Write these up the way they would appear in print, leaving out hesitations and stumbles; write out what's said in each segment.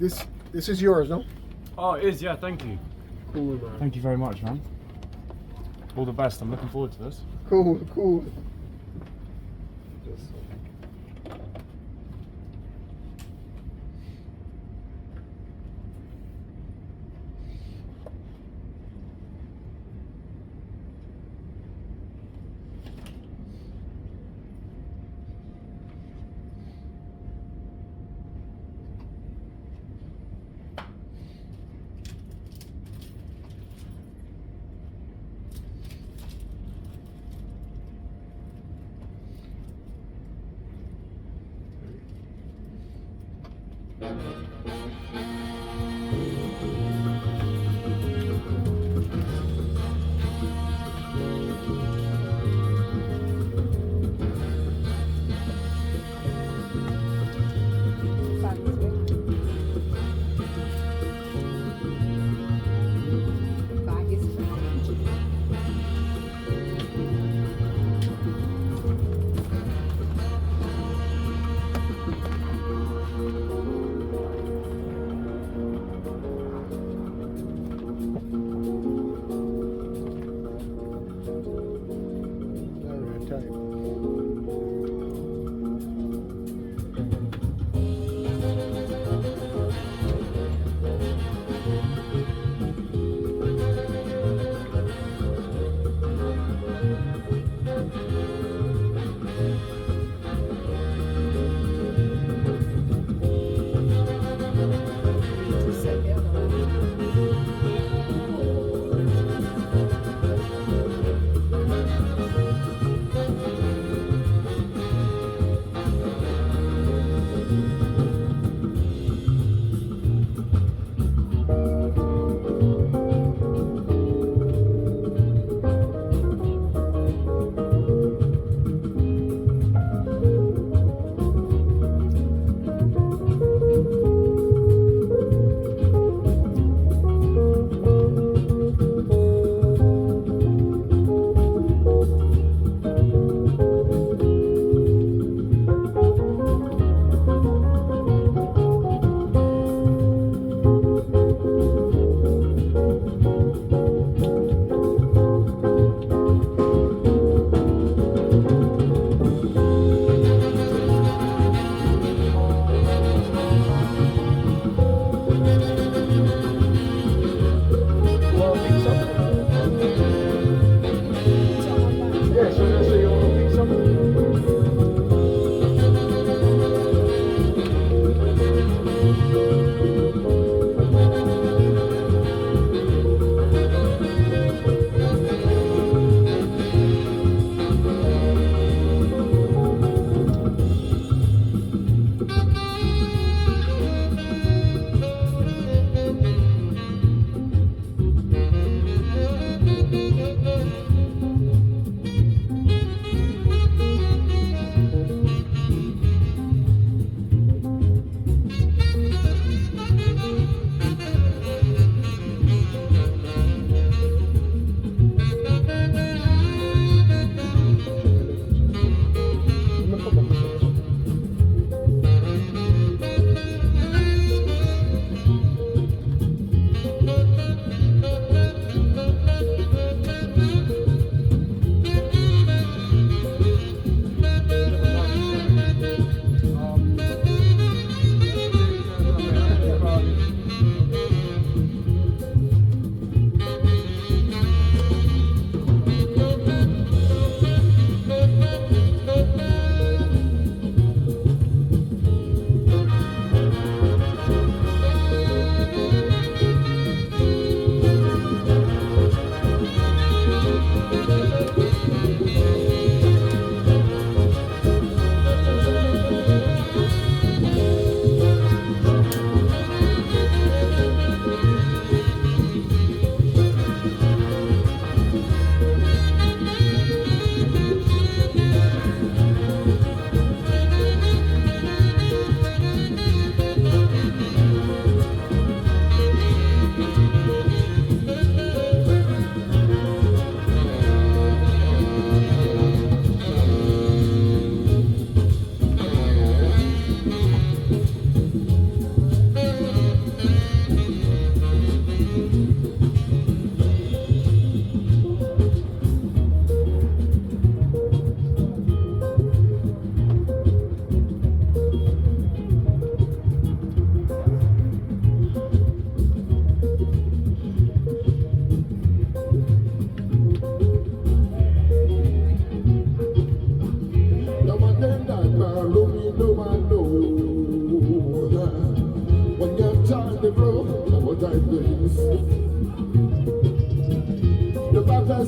This is yours, no? Oh, it is, yeah, thank you. Cool, man. Thank you very much, man. All the best, I'm looking forward to this. Cool, cool.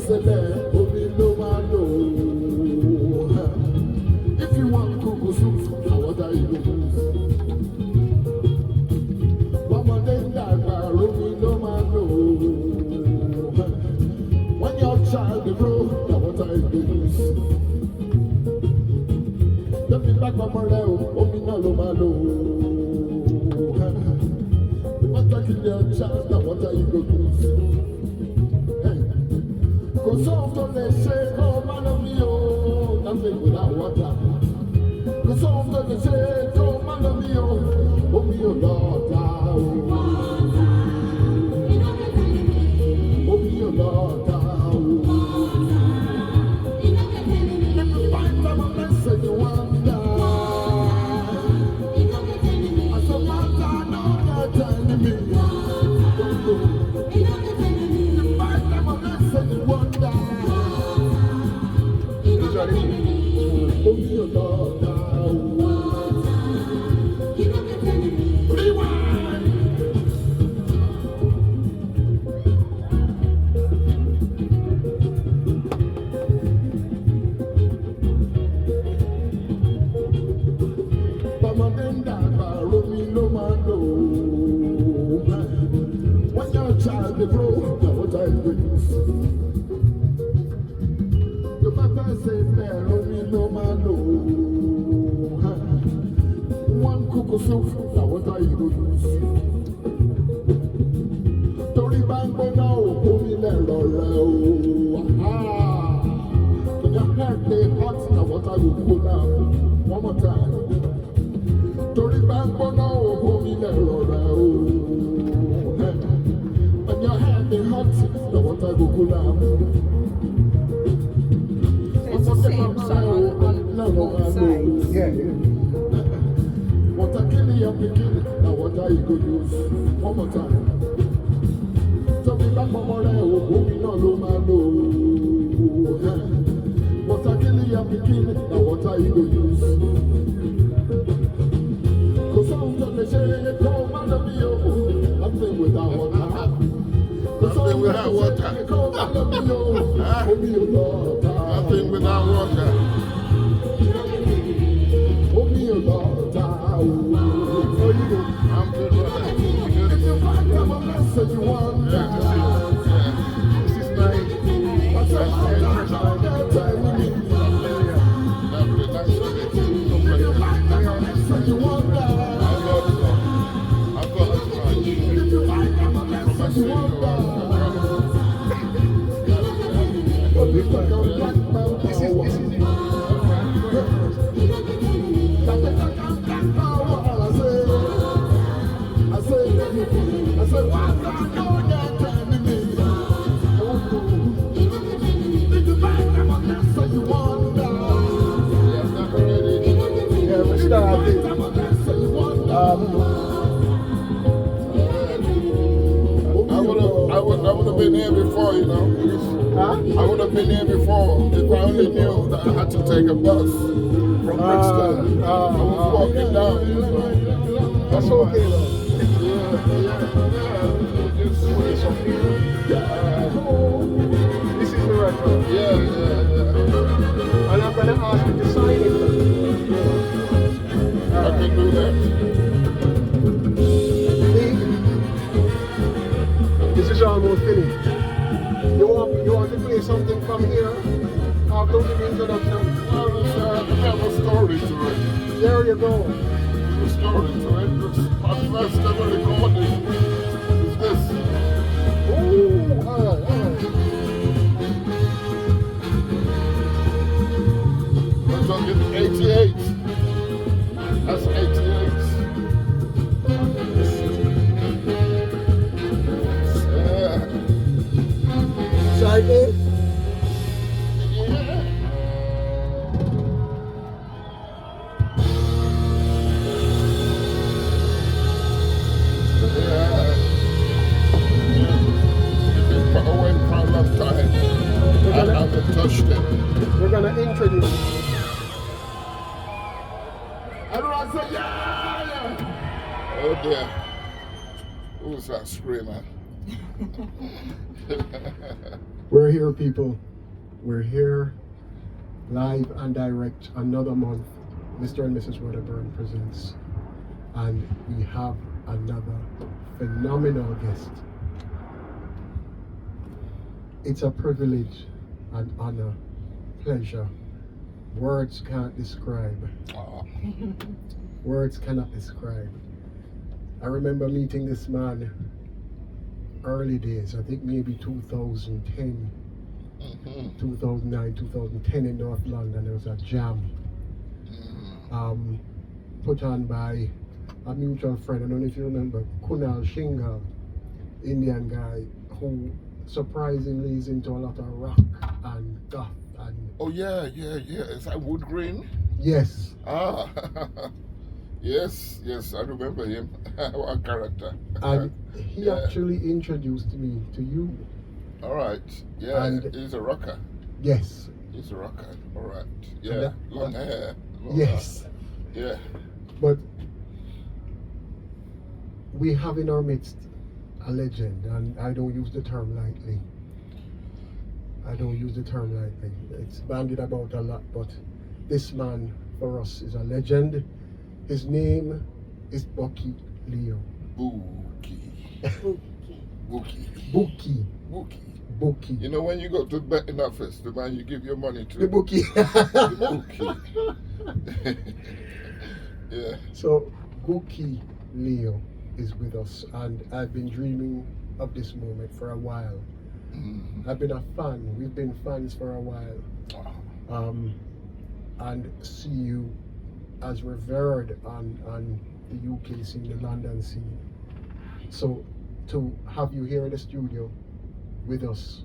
If you want cuckoo soup, what are you going to do? Mama then died, Ruby no man know. When your child is grow, what are you going to do? Let me back up on Malo. What are your child, what are you going to do? Cause often they say, oh man of me, oh, nothing without water. Cause often they say, oh man of me, oh me, oh Lord, oh me, oh Lord, let me find them a message you wonder. I said, Martha, no, they're telling me. When your child is grown, what I do. The papa said, no man, no. One cuckoo soup, now what are you going to do? Tori Bango now, Homi Lero. When your head they hot, now what are you going to do? One more time. Tori Bango now, Homi Lero. When your head they hot, now what are you going to do? It's the same song on both sides. Yeah. What a killing you picking, now what are you going to use? One more time. So be back for more, who we know, no man, no. What a killing you picking, now what are you going to use? Cause some of them say, come man of me, nothing without water. Nothing without water. Nothing without water. Oh, me, Lord. Oh, you do. I'm good, brother. If you find them a message you want, this is nice. What's your lovely, nice of it. If you find them a message you want, I've got as much. If you find them a message you want, this is it. I said, why don't you telling me? Did you buy them a message you want? Yeah, we started. I would have been here before, you know. Huh? I would have been here before if I only knew that I had to take a bus from Brixton. I was walking down. That's okay though. This is the record. Yeah. And I'm going to ask you to sign it. I can do that. This is almost finished. You want to play something from here? After the introduction? I have a story to it. There you go. There's a story to it. My first ever recording is this. Ooh, all right. We're talking 88. That's 88. Side A? We're gonna introduce. Everyone say yeah! Oh dear. Who's that screamer? We're here, people. We're here, live and direct, another month. Mr and Mrs Wedderburn Presents. And we have another phenomenal guest. It's a privilege, an honor, pleasure. Words can't describe. Words cannot describe. I remember meeting this man early days, I think maybe 2010, 2009, 2010 in North London. There was a jam put on by a mutual friend. I don't know if you remember, Kunal Shingal, Indian guy who surprisingly is into a lot of rock and goth and... Oh yeah. Is that Wood Green? Yes. Ah, yes, I remember him. What character. And he actually introduced me to you. All right. Yeah, and he's a rocker. Yes. He's a rocker. All right. Yeah, long hair. Long Yes. hair. Yeah. But we have in our midst a legend, and I don't use the term lightly. It's bandied about a lot, but this man for us is a legend. His name is Bukky Leo. Bukky. You know, when you go to the betting office, the man you give your money to. The Bukky. The Bukky. Yeah. So Bukky Leo is with us, and I've been dreaming of this moment for a while. I've been a fan. We've been fans for a while. And see you as revered on the UK scene, the London scene. So to have you here in the studio with us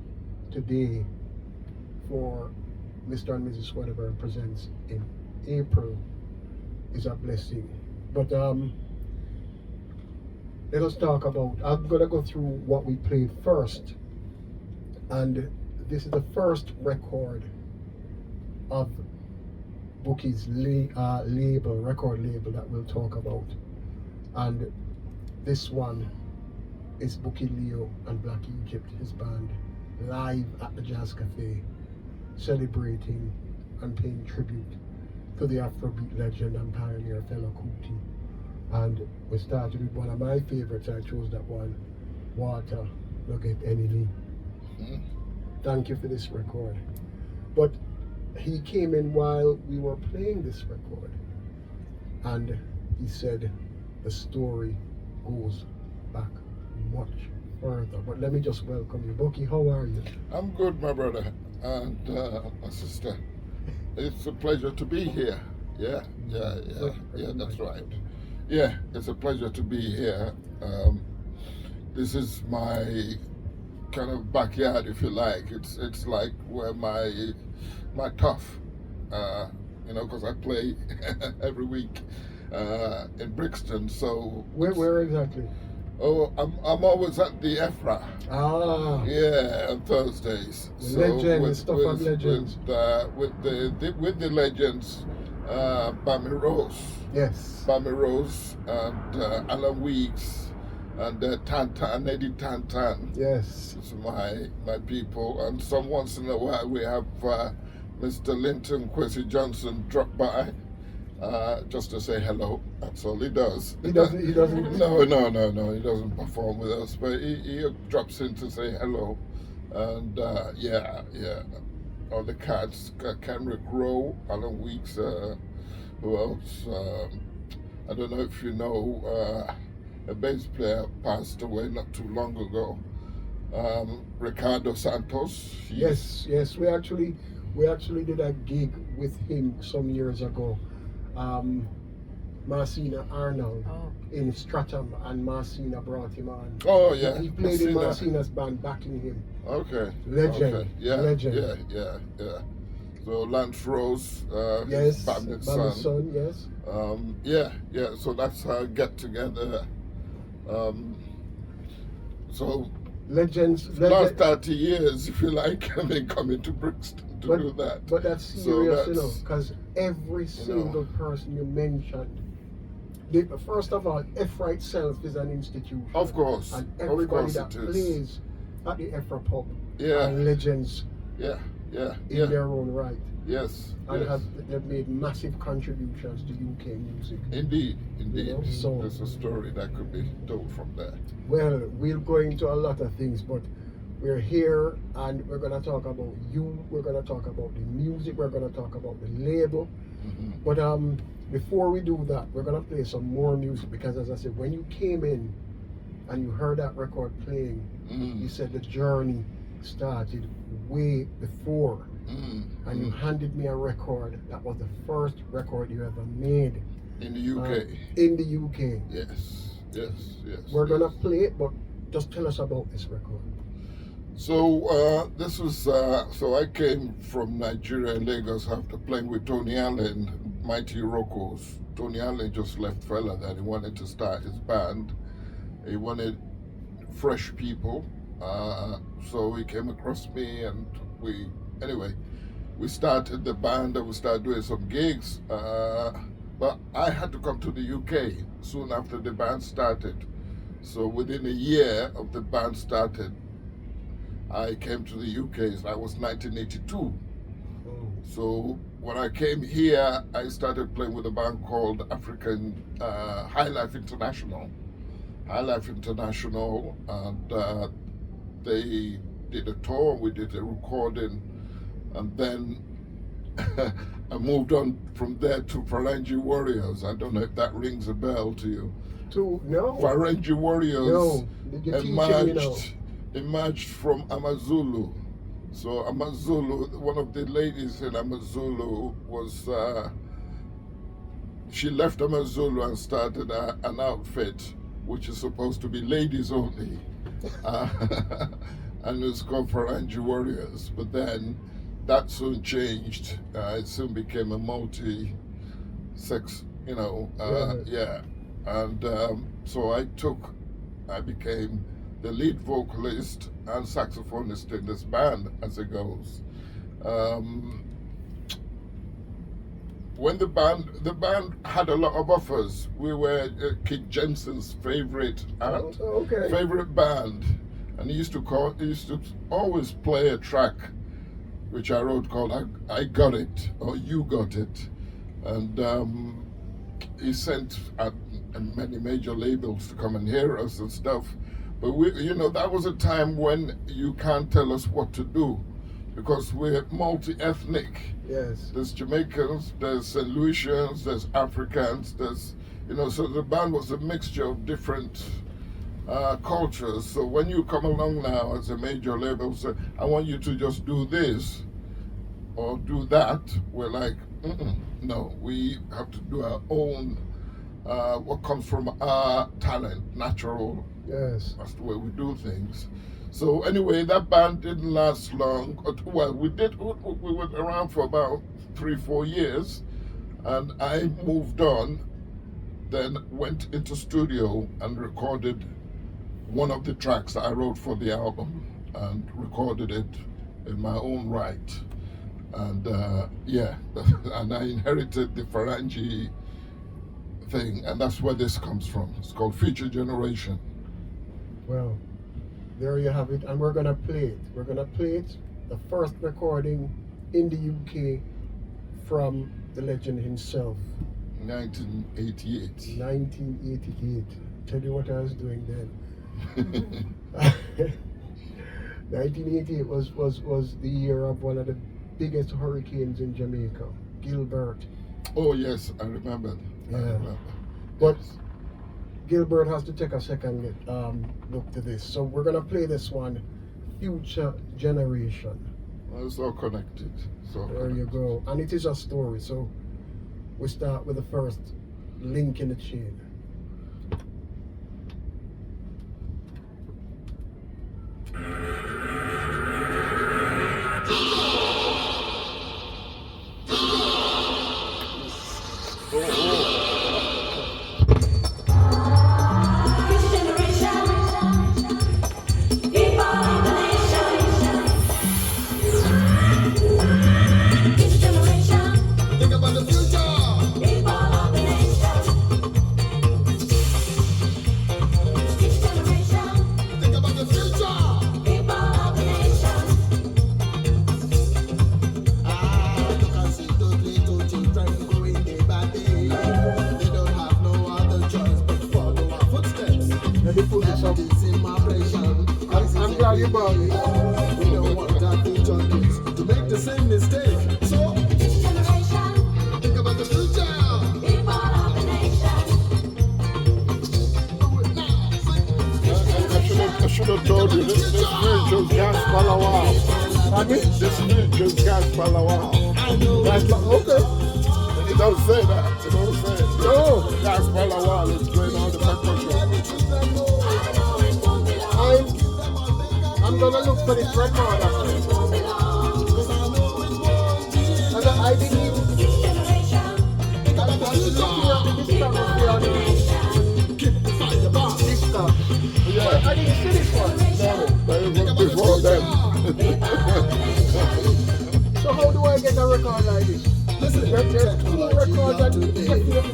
today for Mr and Mrs Wedderburn Presents in April is a blessing. But let us talk about, I'm gonna go through what we played first. And this is the first record of Bukky's record label that we'll talk about. And this one is Bukky Leo and Black Egypt, his band, live at the Jazz Cafe, celebrating and paying tribute to the Afrobeat legend and pioneer Fela Kuti. And we started with one of my favorites. I chose that one, Water, Look at Any Lee. Thank you for this record. But he came in while we were playing this record, and he said the story goes back much further. But let me just welcome you. Bukky, how are you? I'm good, my brother and my sister. It's a pleasure to be here. Yeah, that's right. Yeah, it's a pleasure to be here. This is my kind of backyard, if you like. It's like where my turf, you know, because I play every week in Brixton. So where exactly? Oh, I'm always at the Efra. Ah. Yeah, on Thursdays. Legends, stuff of legends. With the legends, Bammy Rose. Yes. Bammy Rose and Alan Weeks and Tantan, Eddie Tantan. Yes. It's my people. And once in a while we have Mr. Linton Kwesi Johnson drop by. Just to say hello. That's all he does. He doesn't. No. He doesn't perform with us, but he drops in to say hello. And yeah. All the cats, Kenrick Rowe, Alan Weeks, who else? I don't know if you know, a bass player passed away not too long ago. Ricardo Santos. Yes. We actually did a gig with him some years ago. Marcina Arnold in Stratham, and Marcina brought him on. Oh yeah. He played in Marcina's band backing him. Okay. Legend. Okay. Yeah. Legend. Yeah. So Lance Rose, yes. his bandit son. Yes. Yeah. So that's our get together. So Legends. Last 30 years, if you like, I've been coming to Brixton to do that. But that's serious, you know, because every single person you mentioned First of all, EFRA itself is an institution. Of course. And Of everybody course that it is. plays at the EFRA pub Yeah. are legends Yeah. Yeah. in Yeah. their own right. Yes. And Yes. they've made massive contributions to UK music. Indeed. Indeed. You know, so- There's a story that could be told from there. Well, we'll go into a lot of things, but we're here and we're going to talk about you. We're going to talk about the music. We're going to talk about the label. Mhm. But before we do that, we're going to play some more music because, as I said, when you came in and you heard that record playing, Mm. you said the journey started way before. Mm. And you handed me a record that was the first record you ever made In the UK. in the UK. Yes. Yes. Yes. We're yes. going to play it, but just tell us about this record. So this was so I came from Nigeria and Lagos after playing with Tony Allen, Mighty Rocos. Tony Allen just left fella that he wanted to start his band. He wanted fresh people, so he came across me and we started the band and we started doing some gigs. But I had to come to the UK soon after the band started. So within a year of the band started, I came to the UK. That was 1982. So when I came here, I started playing with a band called African High Life International. High Life International, and they did a tour. We did a recording, and then I moved on from there to Farangi Warriors. I don't know if that rings a bell to you. No. Farangi Warriors No. You're teaching me now. emerged from Amazulu. So Amazulu, one of the ladies in Amazulu was, she left Amazulu and started an outfit which is supposed to be ladies only. And it's called Farangi Warriors. But then that soon changed. It soon became a multi-sex, yeah. And so I became the lead vocalist and saxophonist in this band as it goes. When the band had a lot of offers, we were Kid Jensen's favorite favorite band, and he used to always play a track which I wrote called I Got It or You Got It, and he sent many major labels to come and hear us and stuff. But that was a time when you can't tell us what to do, because we're multi-ethnic. Yes. There's Jamaicans, there's St. Louisians, there's Africans, there's, so the band was a mixture of different cultures. So when you come along now as a major label, say, I want you to just do this or do that, we're like, no, we have to do our own, what comes from our talent, natural. Yes. That's the way we do things. So anyway, that band didn't last long. Well, we were around for about 3-4 years, and I moved on, then went into studio and recorded one of the tracks that I wrote for the album, and recorded it in my own right. And and I inherited the Farangi thing, and that's where this comes from. It's called Future Generation. Well, there you have it, and we're gonna play it. We're gonna play it, the first recording in the UK from the legend himself. 1988. 1988. Tell you what I was doing then. 1988 was the year of one of the biggest hurricanes in Jamaica, Gilbert. Oh yes, I remember. Yeah. I remember. But Yes. Gilbert has to take a second look to this. So we're gonna play this one, Future Generation. Well, it's all connected. There you go. And it is a story. So we start with the first link in the chain. Think about the future. People of the nation. awesome. I'm glad you brought it. We don't want our future kids to make the same mistake. So, think about the future. I should have told you this spiritual gas palawao. This spiritual gas palawao. Okay. It don't say that. It don't say it. No. Gas palawao is playing all the percussion. I'm gonna look for this record. And I believe Yeah. I didn't see this one. No, that was before them. So how do I get a record like this? Listen, there's 2 records that you set me up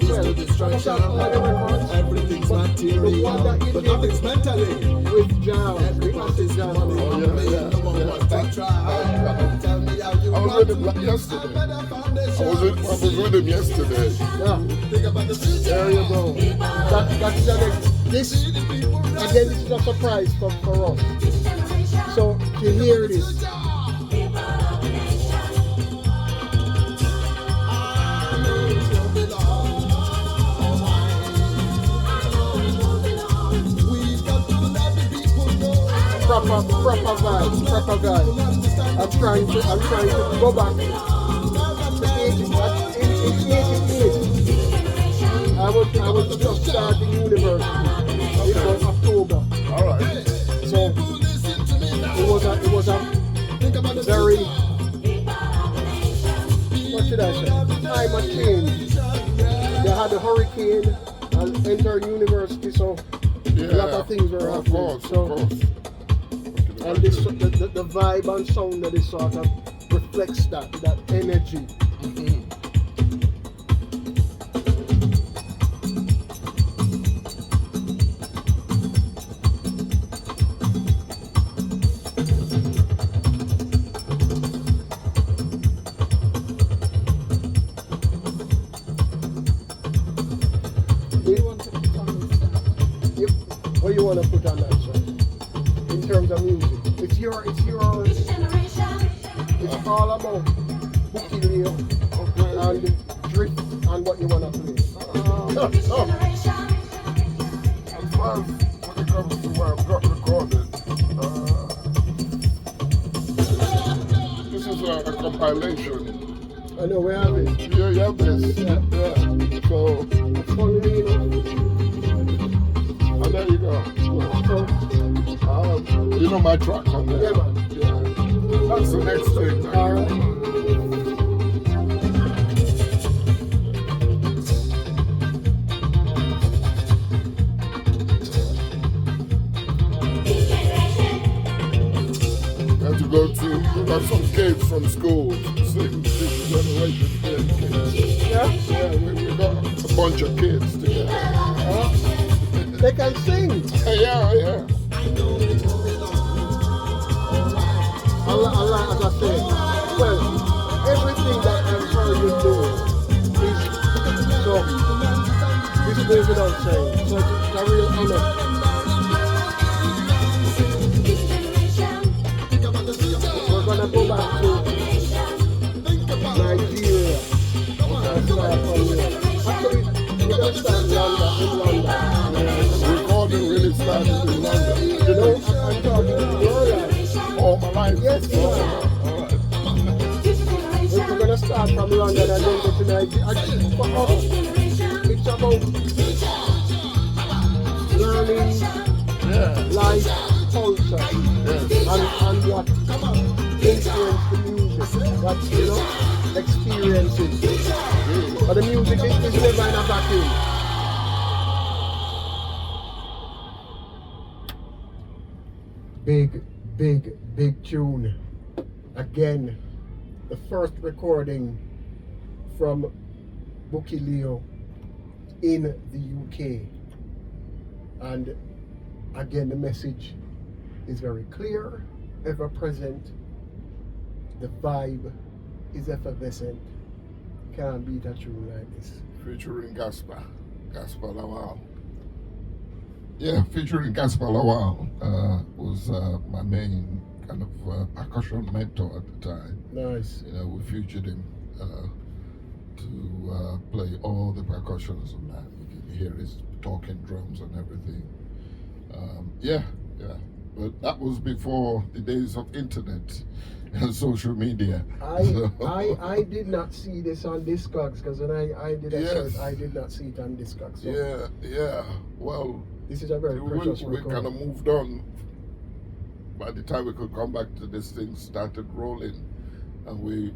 well. Everything's material, but nothing's mentally. With jam. Everybody's jam. I was with him yesterday. I was with him yesterday. Yeah. There you go. This again, this is a surprise for us. So to hear this. Proper vibe. I'm trying to go back to 88. I was just starting university. It was October. All right. So it was a very, what should I say? Time of change. They had a hurricane and entered university, so a lot of things were happening. Of course. And this, the vibe and sound of this sort of reflects that energy. What do you want to put on that song? In terms of music. It's all about Bukky Leo and drift and what you want to play. As far as when it comes to where I've got recorded, this is a compilation. I know we have it. Yeah, you have this. Yeah. So, Funnily enough. and there you go. So, You know my track on there. yeah, man. Yeah. That's the next thing. All right. Had to go to, we got some kids from school, six generation kids. Yeah. Yeah, we got a bunch of kids together. They can sing. Yeah. Allah, as I said, well, everything that I've heard you do is so. This goes without saying. So it's a real honor. We're gonna go back to Nigeria. Actually, we're gonna start in London. Recording really started in London. You know, I'm talking to your life. All my life. Yes, you are. All right. We're gonna start from London and then go to Nigeria. I think for us, it's about learning life, culture, and what influence the music, what experiences. But the music is never in a vacuum. Big tune. Again, the first recording from Bukky Leo in the UK. And again, the message is very clear, ever present. The vibe is effervescent. Can't beat a tune like this. Featuring Gaspar Lawal. Yeah, featuring Gaspar Lawal was my main kind of percussion mentor at the time. Nice. You know, we featured him to play all the percussions on that. You can hear his talking drums and everything. Yeah. But that was before the days of internet and social media. I did not see this on Discogs because when I did a Yes. search, I did not see it on Discogs. So Yeah. Well, this is a very precious we record. kind of moved on. By the time we could come back to this, thing started rolling, and we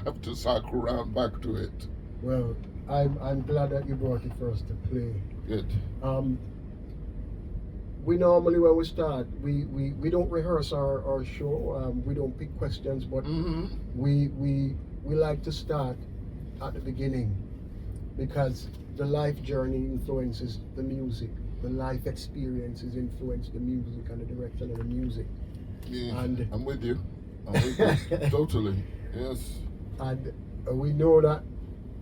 have to circle around back to it. Well, I'm glad that you brought it for us to play. Good. We normally, when we start, we don't rehearse our show. We don't pick questions, but Mm-hmm. we like to start at the beginning because the life journey influences the music. The life experiences influence the music and the direction of the music. Yeah, And- I'm with you. Totally. Yes. And we know that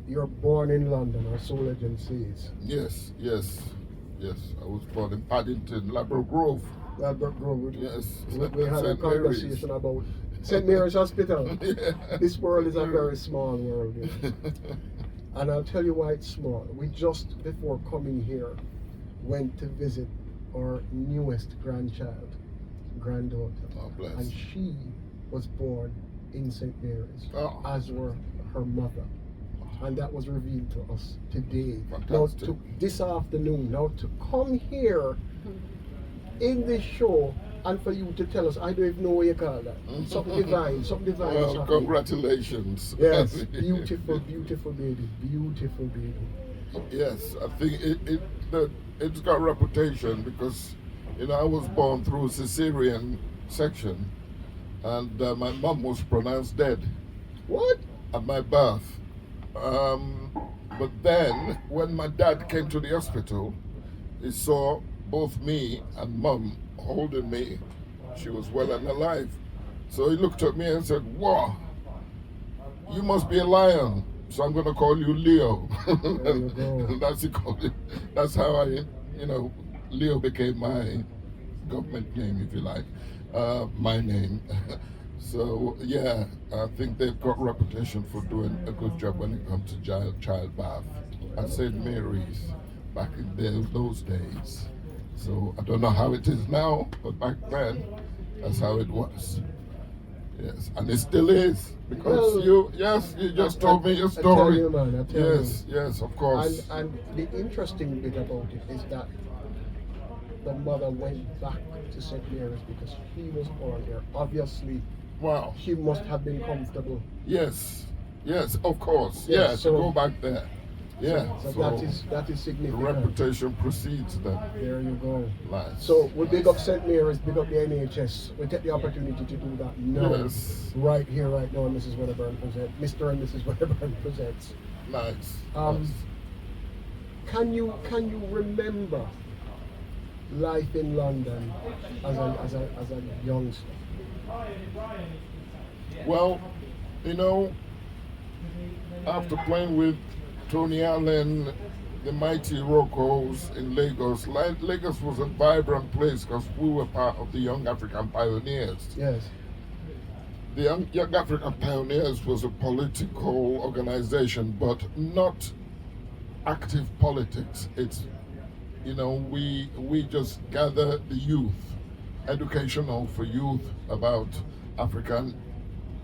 you're born in London, or so legend says. Yes. I was born in Paddington, Labrador Grove. Albert Grove. Yes. We had a St. conversation Mary's. about St. Mary's Hospital. Yeah. This world is a very small world. Yeah. And I'll tell you why it's small. We just before coming here went to visit our newest granddaughter. Oh, bless. And she was born in St. Mary's, Oh. as were her mother. And that was revealed to us today. Fantastic. Now, this afternoon, now to come here in this show and for you to tell us, I don't even know what you call that. Something divine is Well, happening. congratulations. Yes, beautiful baby, beautiful baby. Yes, I think it's got reputation because, you know, I was born through cesarean section, and my mom was pronounced dead What? at my birth. But then, when my dad came to the hospital, he saw both me and mom holding me. She was well and alive. So he looked at me and said, "Wow, you must be a lion. So I'm going to call you Leo." There you go. And that's how I, Leo became my government name, if you like, my name. So yeah, I think they've got reputation for doing a good job when it comes to childbirth at St. Mary's back in those days. So I don't know how it is now, but back then, that's how it was. Yes, and it still is because Well, you just told me your I tell story. you, man, I tell Yes, of course. And the interesting bit about it is that the mother went back to St. Mary's because he was born there. Obviously, Wow. he must have been comfortable. Yes, of course. Yeah, Yeah, so- to go back there. Yeah, So that is the significant. reputation precedes them. There you go. Nice. So we big up St. Mary's, big up the NHS. We take the opportunity to do that now. Yes. Right here, right now, Mrs. Wedderburn Presents. Mr. and Mrs. Wedderburn Presents. Nice. Um, nice. Can you remember life in London as a youngster? Well, after playing with Tony Allen, the mighty Roccos in Lagos, Lagos was a vibrant place because we were part of the Young African Pioneers. Yes. The Young African Pioneers was a political organization, but not active politics. It's, we just gather the youth, educational for youth about African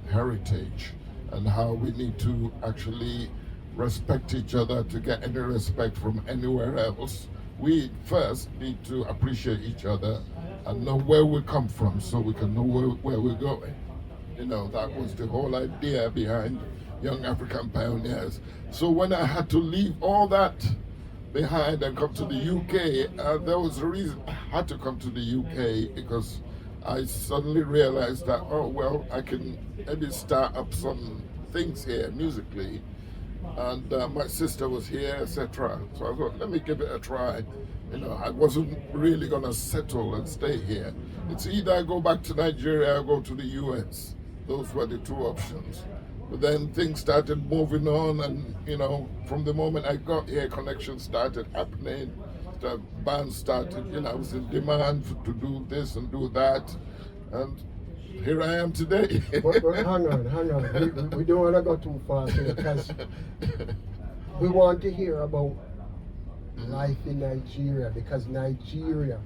heritage and how we need to actually respect each other to get any respect from anywhere else. We first need to appreciate each other and know where we come from so we can know where we're going. That was the whole idea behind Young African Pioneers. So when I had to leave all that behind and come to the UK, there was a reason I had to come to the UK because I suddenly realized that, I can maybe start up some things here musically. And my sister was here, etc. So I thought, let me give it a try. I wasn't really going to settle and stay here. It's either I go back to Nigeria or go to the US. Those were the two options. But then things started moving on, and from the moment I got here, connections started happening. band started, I was in demand to do this and do that, and here I am today. but hang on. We don't want to go too fast here because we want to hear about life in Nigeria, because Nigeria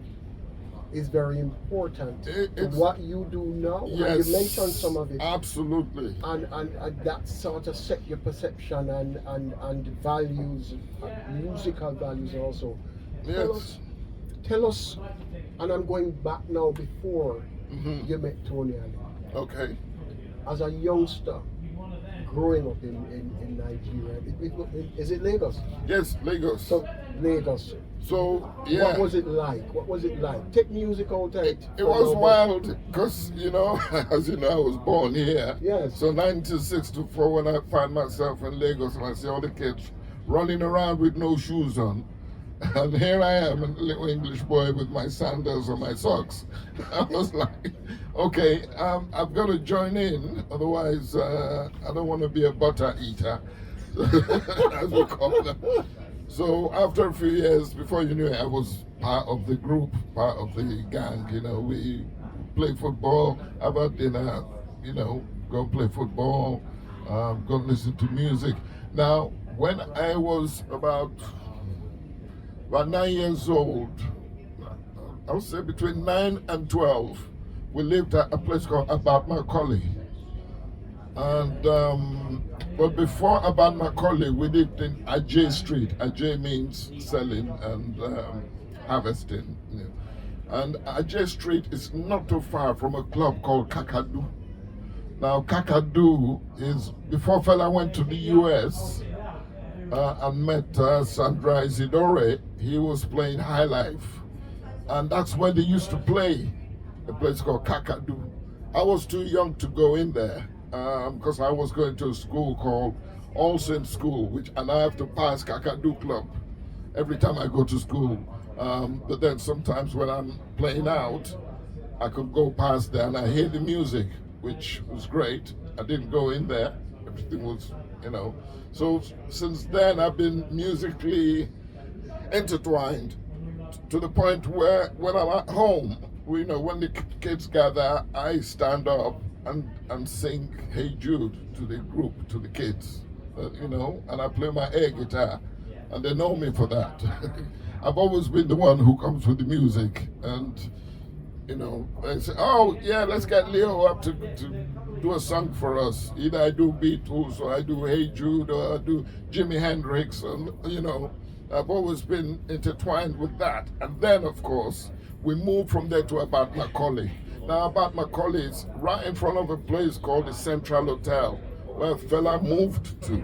is very important to what you do now. Yes, and you mentioned some of it. Absolutely. And that sort of set your perception and values, musical values also. Yes. Tell us, and I'm going back now before you met Tony Ali. Okay. As a youngster growing up in Nigeria, is it Lagos? Yes, Lagos. So Lagos. So yeah. What was it like? Take music out of it. It was wild because, as you know, I was born here. Yes. So 1964, when I found myself in Lagos and I see all the kids running around with no shoes on. And here I am, a little English boy with my sandals and my socks. I was like, okay, I've got to join in, otherwise I don't want to be a butter eater, as we call them. So after a few years, before you knew it, I was part of the group, part of the gang. We play football, have a dinner, go play football, go listen to music. Now, when I was about 9 years old, I would say between 9 and 12, we lived at a place called About Macaulay. And but before About Macaulay, we lived in Ajay Street. Ajay means selling and harvesting. And Ajay Street is not too far from a club called Kakadu. Now Kakadu is, before fella went to the US and met Sandra Isidore, he was playing High Life. And that's where they used to play, a place called Kakadu. I was too young to go in there because I was going to a school called All Saints School, and I have to pass Kakadu Club every time I go to school. But then sometimes when I'm playing out, I could go past there and I hear the music, which was great. I didn't go in there. Everything was, So since then I've been musically intertwined to the point where when I'm at home, when the kids gather, I stand up and sing Hey Jude to the group, to the kids, and I play my air guitar, and they know me for that. I've always been the one who comes with the music, and they say, oh yeah, let's get Leo up to do a song for us. Either I do Beatles, or I do Hey Jude, or I do Jimi Hendrix, and I've always been intertwined with that. And then, of course, we moved from there to About Macaulay. Now, About Macaulay is right in front of a place called the Central Hotel, where a fella moved to.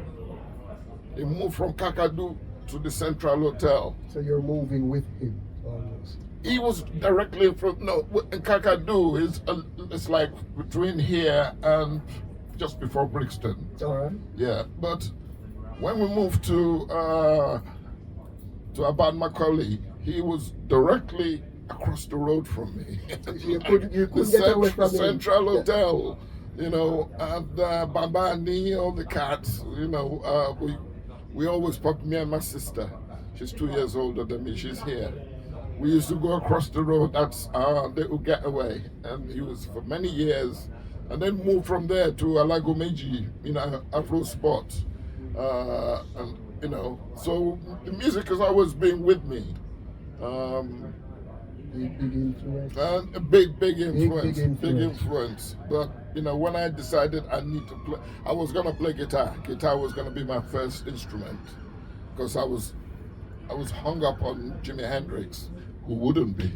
He moved from Kakadu to the Central Hotel. So you're moving with him almost. He was directly in front. No, in Kakadu it's like between here and just before Brixton. All right. Yeah, but when we moved to About Macaulay, he was directly across the road from me. You couldn't get away from him. Central Hotel, and Babani, all the cats, we always pop, me and my sister. She's 2 years older than me, she's here. We used to go across the road, that's our little getaway. And he was for many years, and then moved from there to Alagomeji, Afro Sport. So the music has always been with me. Big influence. And a big influence. Big influence. But when I decided I need to play, I was gonna play guitar. Guitar was gonna be my first instrument, because I was hung up on Jimi Hendrix. Who wouldn't be?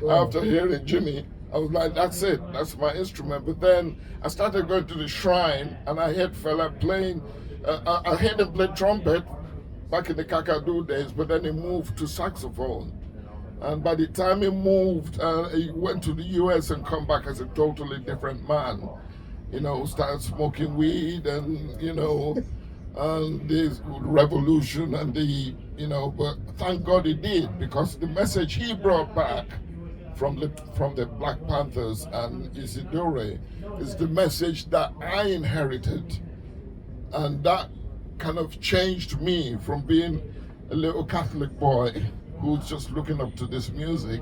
After hearing Jimmy, I was like, that's it, that's my instrument. But then I started going to the shrine, and I heard fella playing. I heard him play trumpet back in the Kakadu days, but then he moved to saxophone. And by the time he moved, he went to the US and come back as a totally different man. Started smoking weed and, and this revolution and but thank God he did, because the message he brought back from the Black Panthers and Isidore is the message that I inherited. And that kind of changed me from being a little Catholic boy who's just looking up to this music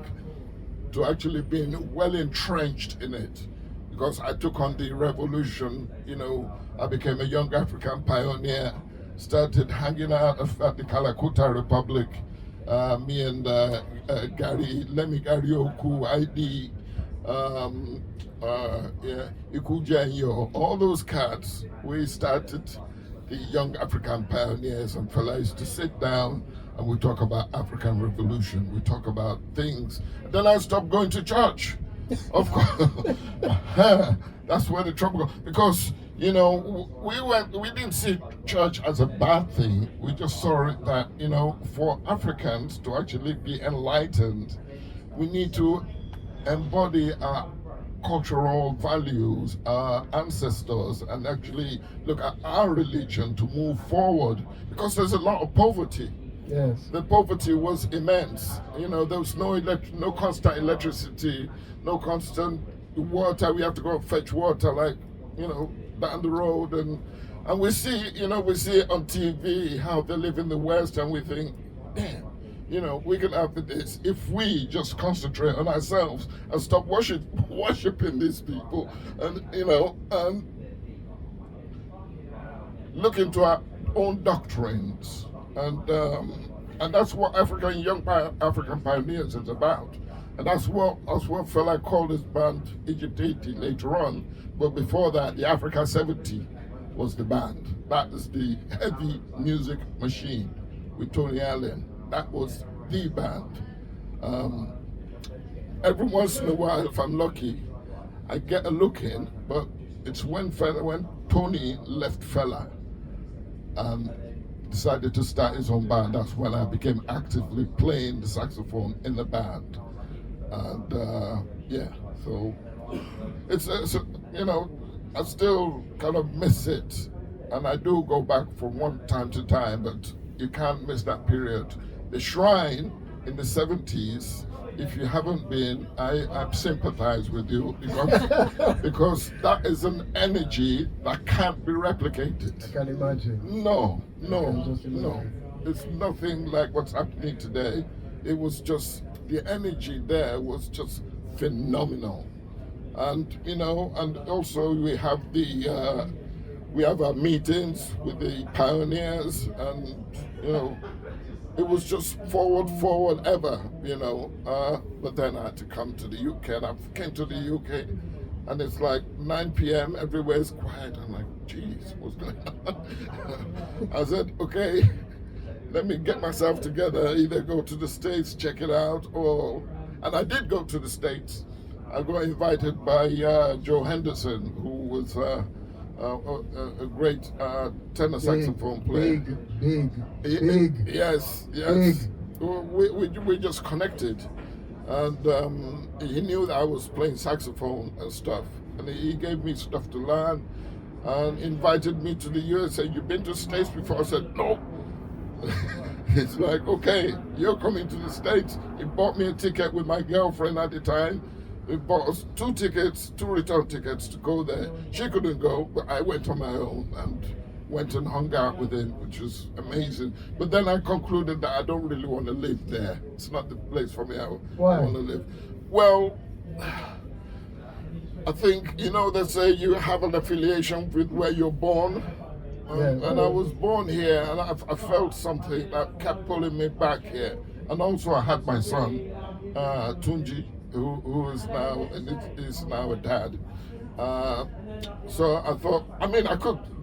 to actually being well entrenched in it. Because I took on the revolution, you know, I became a young African pioneer, started hanging out at the Calacuta Republic. Me and Lemmy Gary Oku, ID, Iku Janyo, all those cats, we started the Young African Pioneers, and fellas used to sit down and we talk about African revolution, we talk about things. Then I stopped going to church. Of course, that's where the trouble goes. Because, you know, we didn't see church as a bad thing. We just saw it that, you know, for Africans to actually be enlightened, we need to embody our cultural values, our ancestors, and actually look at our religion to move forward. Because there's a lot of poverty. Yes. The poverty was immense. You know, there was no constant electricity, no constant water. We have to go and fetch water, like, you know, down the road. And we see, you know, we see on TV how they live in the West, and we think, damn, you know, we can have this if we just concentrate on ourselves and stop worshiping these people, and, you know, look into our own doctrines. And that's what African Pioneers is about. And that's what fella called his band Egypt 80 later on. But before that, the Africa 70 was the band. That is the heavy music machine with Tony Allen. That was the band. Every once in a while, if I'm lucky, I get a look in, but it's when Tony left fella and decided to start his own band. That's when I became actively playing the saxophone in the band. And yeah, so it's you know, I still kind of miss it, and I do go back from one time to time, but you can't miss that period. The Shrine in the 70s, if you haven't been, I sympathize with you, because that is an energy that can't be replicated. I can imagine. No. Imagine. It's nothing like what's happening today. It was just, the energy there was just phenomenal. And, you know, and also we have our meetings with the pioneers, and, you know, it was just forward ever, you know. But then I had to come to the UK, and I came to the UK, and it's like 9 p.m. everywhere's quiet. I'm like, geez, what's going on? I said, okay, let me get myself together, either go to the States, check it out, and I did go to the States. I got invited by Joe Henderson, who was a great tenor saxophone player. Big. Yes. Big. We just connected, and he knew that I was playing saxophone and stuff, and he gave me stuff to learn, and invited me to the US. Said, "You've been to the States before?" I said, "No." It's like, okay, you're coming to the States. He bought me a ticket with my girlfriend at the time. We bought us 2 return tickets to go there. She couldn't go, but I went on my own and went and hung out with him, which was amazing. But then I concluded that I don't really want to live there. It's not the place for me. Why? I want to live. Well, I think, you know, they say you have an affiliation with where you're born. And I was born here, and I felt something that kept pulling me back here. And also I had my son, Tunji, who is now a dad. So I thought,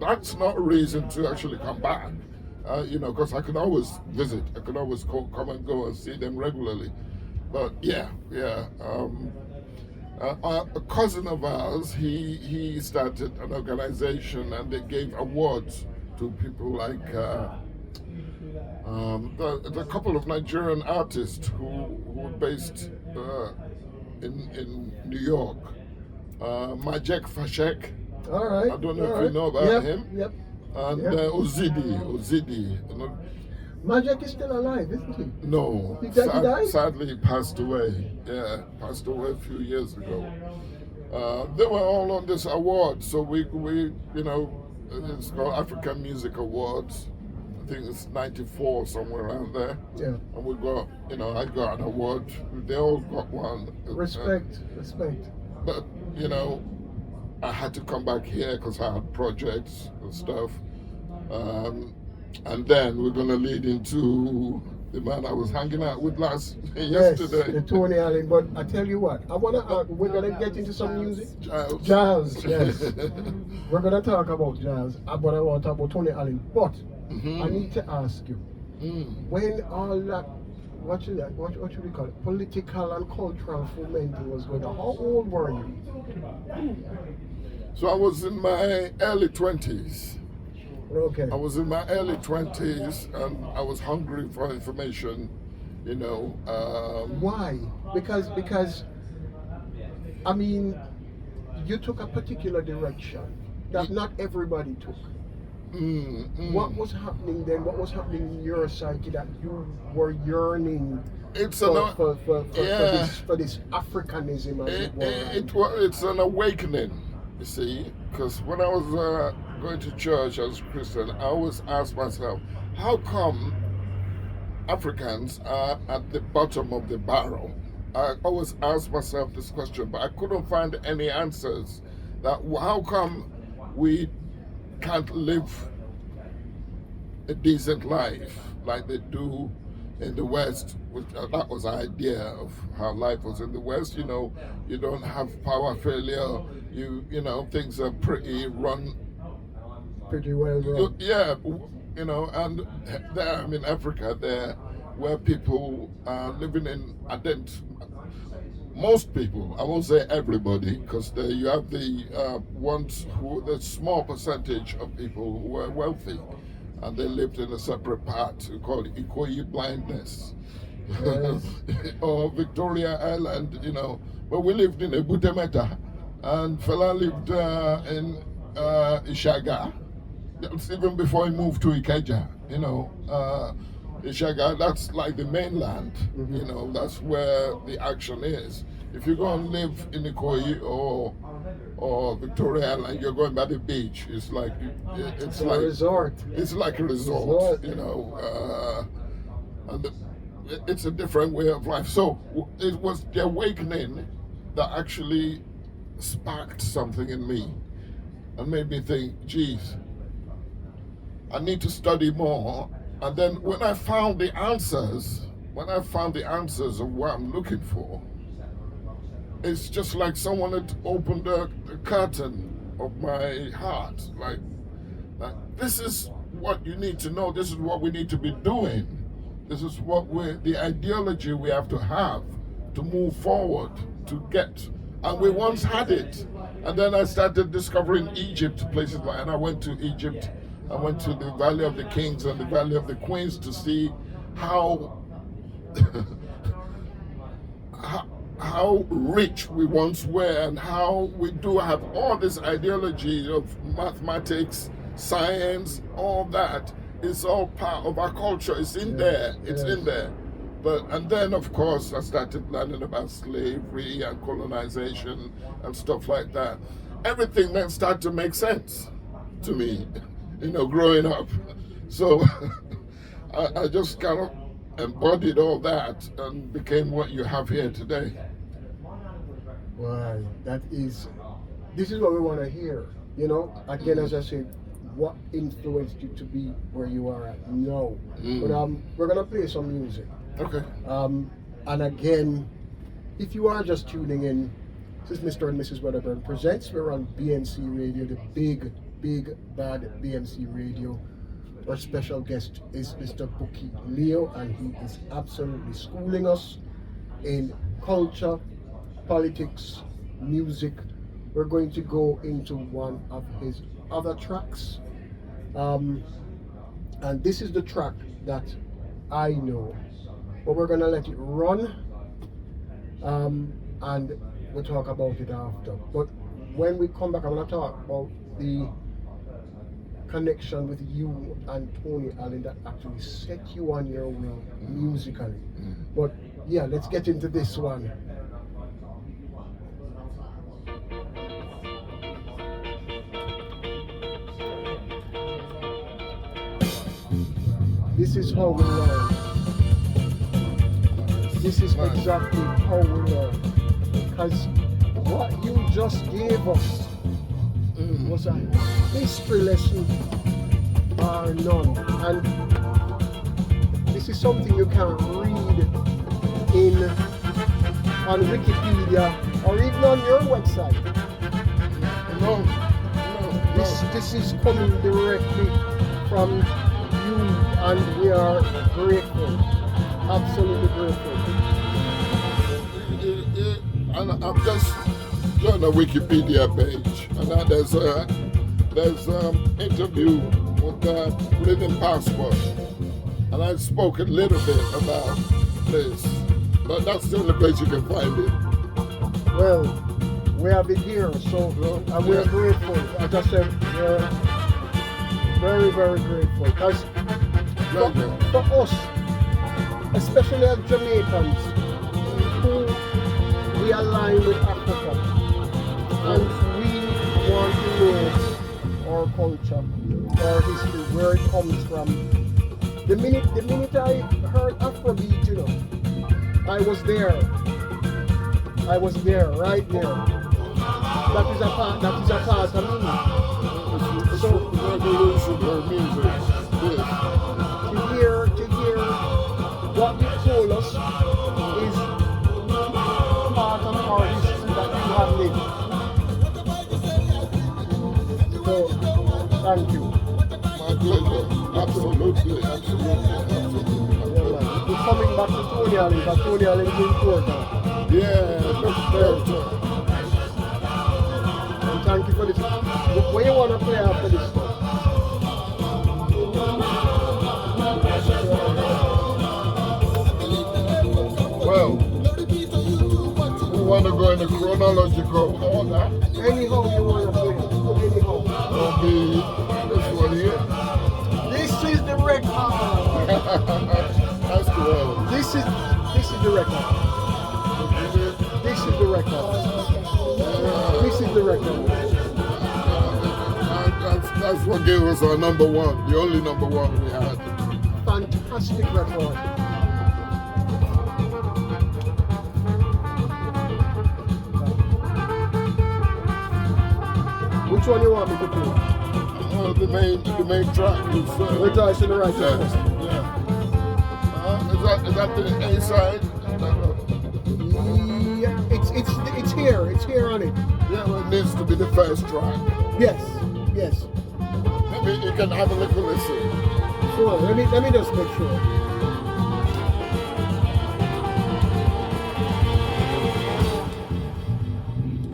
that's not a reason to actually come back, you know, because I could always visit. I could always come and go and see them regularly. But yeah. A cousin of ours, he started an organization, and they gave awards to people like the couple of Nigerian artists who were based in New York. Majek Fashek. All right. I don't know if you know about him. Yep. And Ozidi. You know. Majek is still alive, isn't he? No, He died? sadly he passed away. Yeah, passed away a few years ago. They were all on this award, so we you know, it's called African Music Awards. think it's 94, somewhere around there. Yeah. And we got, I got an award. They all got one. Respect. But, I had to come back here because I had projects and stuff. And then we're going to lead into the man I was hanging out with yesterday. Yes, the Tony Allen. But I tell you what, we're going to get into some music. Jazz, yes. We're going to talk about jazz, but I want to talk about Tony Allen. But I need to ask you, when all that, what should we call it, political and cultural fomenting was going on, how old were you? So I was in my early 20s. Okay. I was in my early 20s and I was hungry for information, Why? Because I mean, you took a particular direction that not everybody took. What was happening then? What was happening in your psyche that you were yearning for this Africanism? It's an awakening, you see, because when I was going to church as a Christian, I always asked myself, how come Africans are at the bottom of the barrel? I always asked myself this question, but I couldn't find any answers. That how come we can't live a decent life like they do in the West? That was the idea of how life was in the West. You don't have power failure. Things are pretty well run. Yeah, and there, in Africa, there, where people are living in most people, I won't say everybody, because you have the small percentage of people who are wealthy, and they lived in a separate part called Ikoyi blindness, yes. Or Victoria Island, but we lived in Ebutemeta, and fella lived in Ishaga. That's even before he moved to Ikeja, Ishaga, that's like the mainland, that's where the action is. If you go and live in Ikoyi or Victoria Island, you're going by the beach. It's like a resort. It's like a resort, and it's a different way of life. So it was the awakening that actually sparked something in me and made me think, geez, I need to study more. And then when I found the answers of what I'm looking for, it's just like someone had opened the curtain of my heart. Like, this is what you need to know. This is what we need to be doing. This is the ideology we have to move forward, to get. And we once had it. And then I started discovering Egypt, places like, and I went to Egypt. I went to the Valley of the Kings and the Valley of the Queens to see how how rich we once were, and how we do have all this ideology of mathematics, science, all that. It's all part of our culture. It's in there. It's in there. And then, of course, I started learning about slavery and colonization and stuff like that. Everything then started to make sense to me, growing up. So I just kind of embodied all that and became what you have here today. Wow, this is what we want to hear. Again, as I said, what influenced you to be where you are at now? But we're gonna play some music. Okay. And again, if you are just tuning in, this is Mr. and Mrs Wedderburn Presents. We're on BMC Radio, the big bad BMC Radio. Our special guest is Mr. Bukky Leo, and he is absolutely schooling us in culture, politics, music. We're going to go into one of his other tracks. And this is the track that I know. But we're gonna let it run, and we'll talk about it after. But when we come back, I'm gonna talk about the connection with you and Tony Allen that actually set you on your way musically. But yeah, let's get into this one. This is how we learn. This is exactly how we learn. Because what you just gave us was a history lesson or none. And this is something you can read on Wikipedia or even on your website. No. This is coming directly from you, and we are grateful, absolutely grateful. And I'm just on a Wikipedia page, and there's interview with Living Passport, and I spoke a little bit about this, but that's the only place you can find it. Well, we have it here, so and we're grateful. As I said, we're very, very grateful. Because for us, especially as Jamaicans, who we align with Africa, and we want to know our culture, our history, where it comes from. The minute I heard Afrobeat, you know, I was there, right there. That is a part of me. So revolutionary music. to hear what you told us is part of our history that you have lived. So thank you. My pleasure. Absolutely. We're coming back to Tony Allen, because Tony Allen is important. Yeah, very true. And thank you for this. What you want to play after this stuff? Well, we want to go in the chronological order. Anyhow you want to play. Anyhow. It'll be this one here. This is the record. That's cool. This is the record. This is the record. This is the record. That's what gave us our number one, the only number one we had. Fantastic record. Which one you want me to play? The main track is. Which I should right Yeah. Is that the A side? Yeah, it's here. It's here on it. Yeah, well, it needs to be the first track. Yes. Maybe you can have a little listen. Sure. Let me just make sure.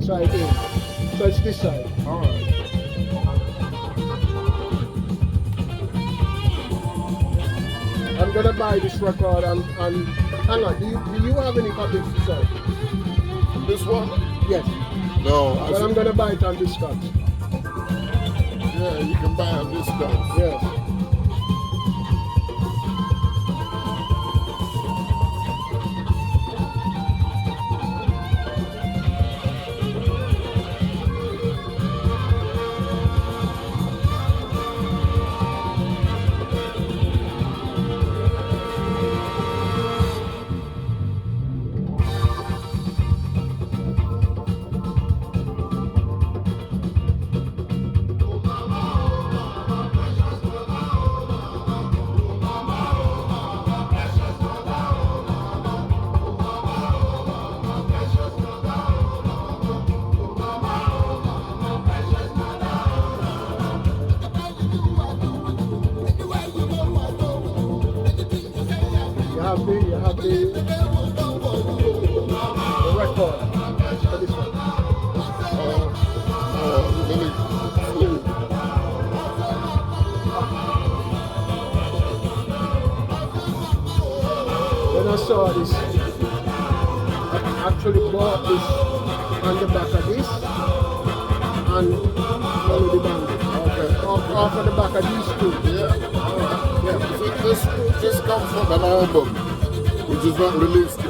Side A. So it's this side. All right. I'm gonna buy this record and hang on. Do you have any copies to sell? This one? Yes. No. But I'm gonna buy it on discount. Yeah, you can buy on discount. Yes. You have the record for this one. When I saw this, I actually bought this on the back of this and one of the band. Okay. Off of the back of these two. Yeah. So this comes from an album which is not released yet.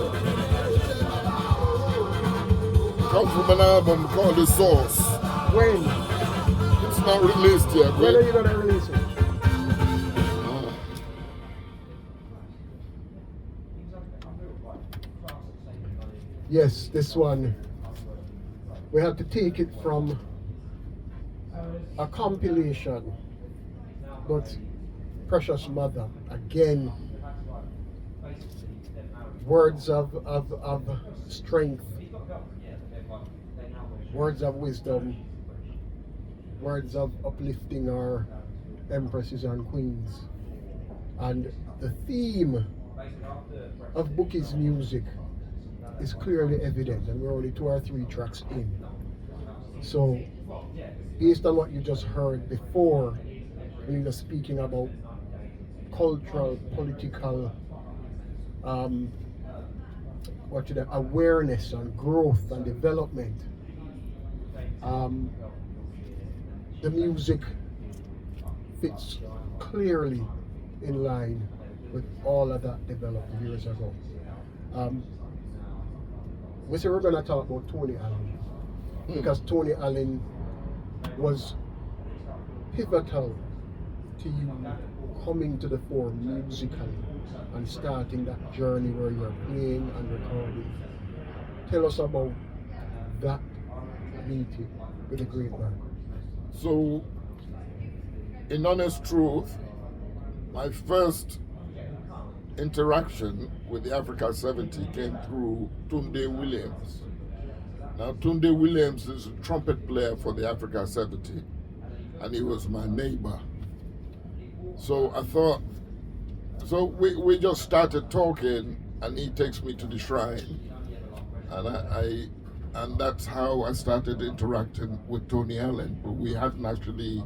It comes from an album called The Source. When? It's not released yet. When are you gonna release it? Yes, this one, we have to take it from a compilation, but Precious Mother, again, words of strength, words of wisdom, words of uplifting our empresses and queens. And the theme of Bukky's music is clearly evident, and we're only 2 or 3 tracks in. So, based on what you just heard before, when you were speaking about cultural, political, awareness and growth and development, the music fits clearly in line with all of that developed years ago. We say we're going to talk about Tony Allen, because Tony Allen was pivotal to you coming to the fore musically and starting that journey where you're playing and recording. Tell us about that meeting with the great man. So, in honest truth, my first interaction with the Africa 70 came through Tunde Williams. Now, Tunde Williams is a trumpet player for the Africa 70, and he was my neighbor. So I thought, so we just started talking, and he takes me to the shrine, and and that's how I started interacting with Tony Allen. But we hadn't actually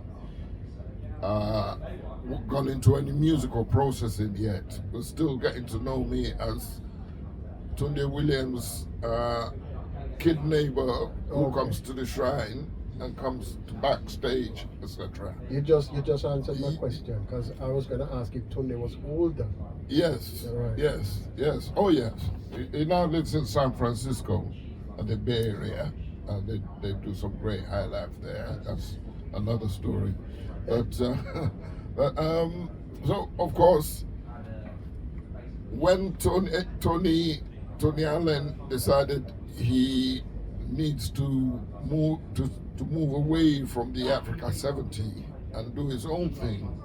gone into any musical processing yet. We're still getting to know me as Tunde Williams' kid neighbor who comes to the shrine and comes to backstage, etc. You just answered my question, because I was going to ask if Tunde was older. Yes, Right. yes. Oh yes. He now lives in San Francisco, in the Bay Area, and they do some great high life there. That's another story. But so of course, when Tony Allen decided he needs to move away from the Africa 70 and do his own thing,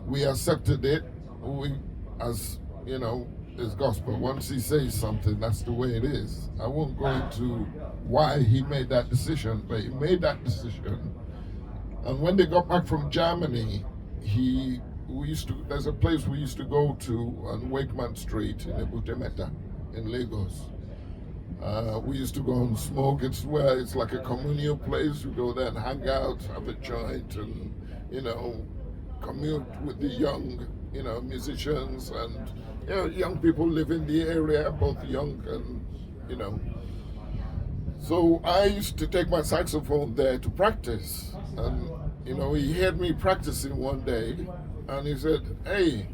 we accepted it. As you know, it's gospel. Once he says something, that's the way it is. I won't go into why he made that decision, but he made that decision. And when they got back from Germany, there's a place we used to go to on Wakeman Street in Ebutemeta in Lagos. We used to go and smoke. It's like a communal place. We go there and hang out, have a joint, and commute with the young, musicians and young people live in the area, both young and So I used to take my saxophone there to practice, and he heard me practicing one day, and he said, "Hey,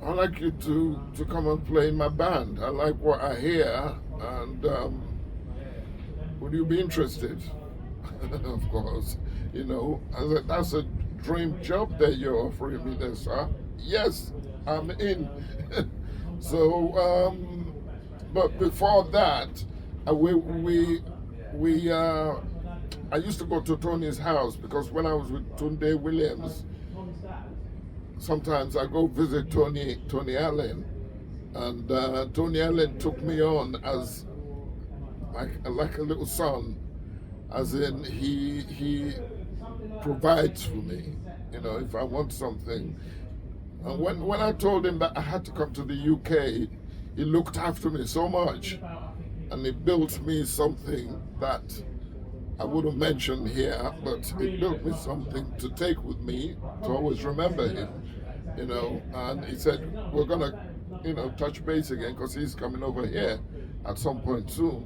I'd like you to come and play in my band. I like what I hear, and would you be interested?" Of course, I said, "That's a dream job that you're offering me there, sir." "Yes, I'm in." So, but before that, I used to go to Tony's house, because when I was with Tunde Williams, sometimes I go visit Tony Allen, and Tony Allen took me on as like a little son, as in he provides for me, if I want something. And when I told him that I had to come to the UK, he looked after me so much, and he built me something that I wouldn't mention here, but he built me something to take with me to always remember him, and he said, "We're gonna, touch base again, because he's coming over here at some point soon."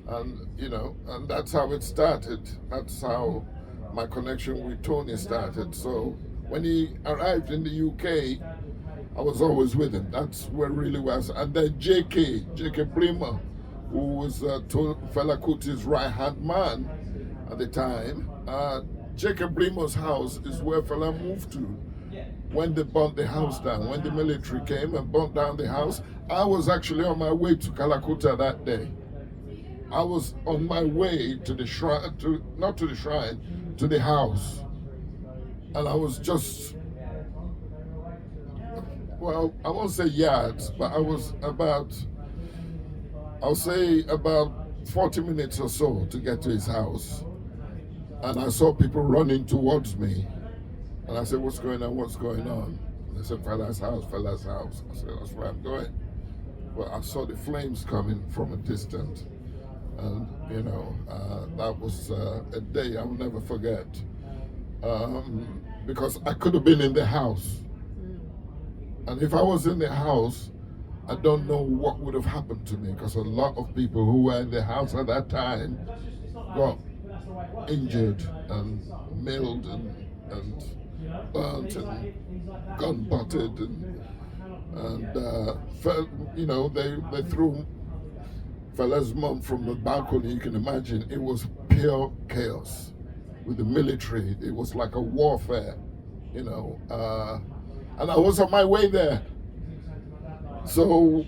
And, and that's how it started. That's how my connection with Tony started. So when he arrived in the UK, I was always with him. That's where it really was. And then J.K. Prima, who was Fela Kuti's right-hand man at the time, J.K. Prima's house is where Fela moved to. when they burnt the house down, when the military came and burnt down the house. I was actually on my way to Kalakuta that day. I was on my way to the shrine, not to the shrine, to the house. And I was just, well, I won't say yards, but I was about, I'll say about 40 minutes or so to get to his house. And I saw people running towards me. And I said, what's going on, what's going on? And they said, fella's house, fella's house. I said, that's where I'm going. Well, I saw the flames coming from a distance. And, you know, that was a day I'll never forget. Because I could have been in the house. And if I was in the house, I don't know what would have happened to me, because a lot of people who were in the house at that time got injured and mailed and burnt and gun butted and you know, they threw fella's mom from the balcony. You can imagine it was pure chaos with the military. It was like a warfare, you know, and I was on my way there. So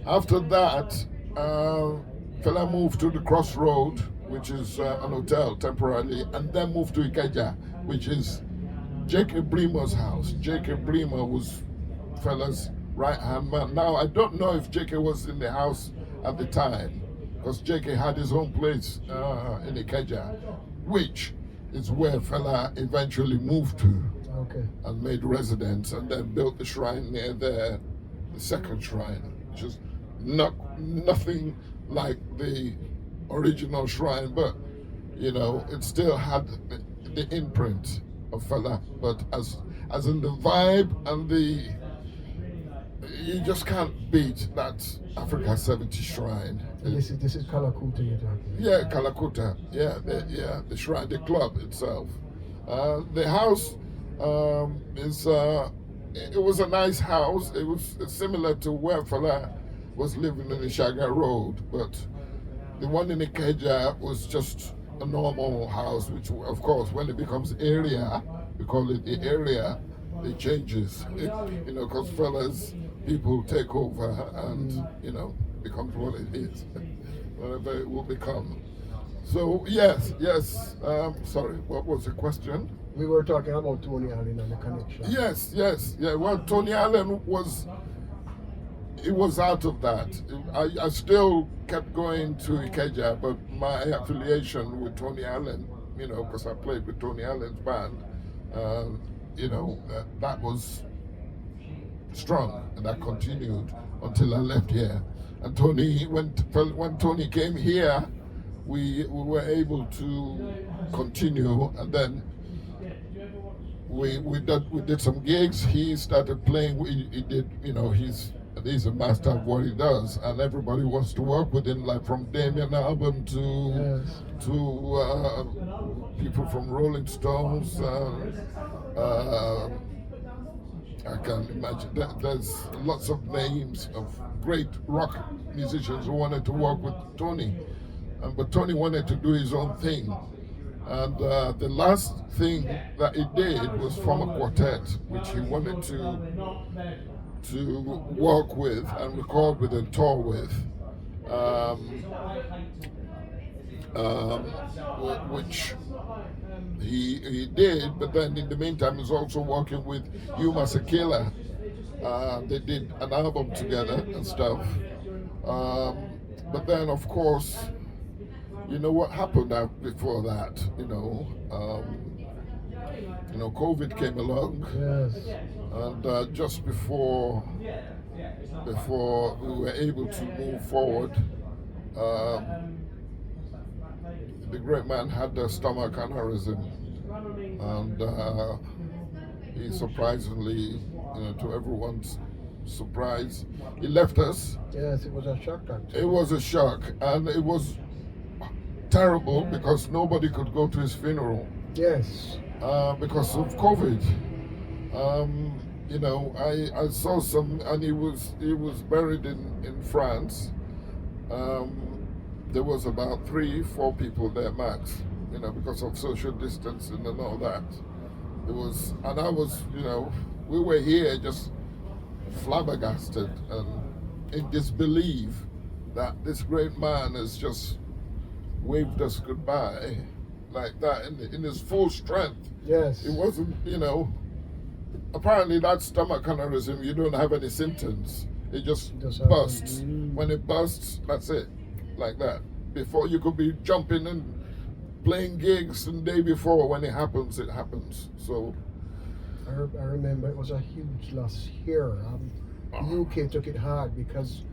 after that, fella moved to the Crossroad, which is an hotel temporarily, and then moved to Ikeja, which is J.K. Bremer's house. J.K. Bremer was fella's right-hand man. Now, I don't know if J.K. was in the house at the time, because J.K. had his own place in Ikeja, which is where fella eventually moved to. Okay. And made residence, and then built the shrine near there, the second shrine, which is nothing like the original shrine, but you know, it still had the imprint of fella, but as in the vibe and the, you just can't beat that Africa 70 shrine. And this is Kalakuta you're talking about? Yeah, Kalakuta. Yeah, the shrine, the club itself. The house is it was a nice house. It was similar to where fella was living in the Shaga Road, but the one in Ikeja was just a normal house, which of course when it becomes area, we call it the area, it changes. You know, because fellas, people take over and, you know, becomes what it is, whatever it will become. So yes, sorry, what was the question? We were talking about Tony Allen and the connection. Yes. Yeah, well, Tony Allen was out of that. I still kept going to Ikeja, but my affiliation with Tony Allen, you know, because I played with Tony Allen's band, you know, that was strong, and that continued until I left here. And Tony, when Tony came here, we were able to continue, and then we did some gigs. He started playing. He did, you know, he's a master of what he does, and everybody wants to work with him, like from Damien album to people from Rolling Stones. I can imagine that there's lots of names of great rock musicians who wanted to work with Tony, but Tony wanted to do his own thing. And the last thing that he did was form a quartet, which he wanted to work with and record with and tour with, which he did. But then in the meantime, he's also working with Yuma Sekela. They did an album together and stuff. But then, of course, you know what happened before that. You know, COVID came along. Yes. And just before we were able to move forward, the great man had a stomach aneurysm, and he surprisingly, you know, to everyone's surprise, he left us. Yes, it was a shock. Actually. It was a shock, and it was terrible because nobody could go to his funeral. Yes. Because of COVID. You know, I saw some, and he was buried in France. There was about 3-4 people there max, you know, because of social distancing and all that. It was, and I was, we were here just flabbergasted and in disbelief that this great man has just waved us goodbye like that in his full strength. Yes. It wasn't, apparently that stomach aneurysm, you don't have any symptoms. It just busts. When it busts, that's it, like that. Before you could be jumping and playing gigs the day before. When it happens, it happens. So I remember it was a huge loss here. UK took it hard because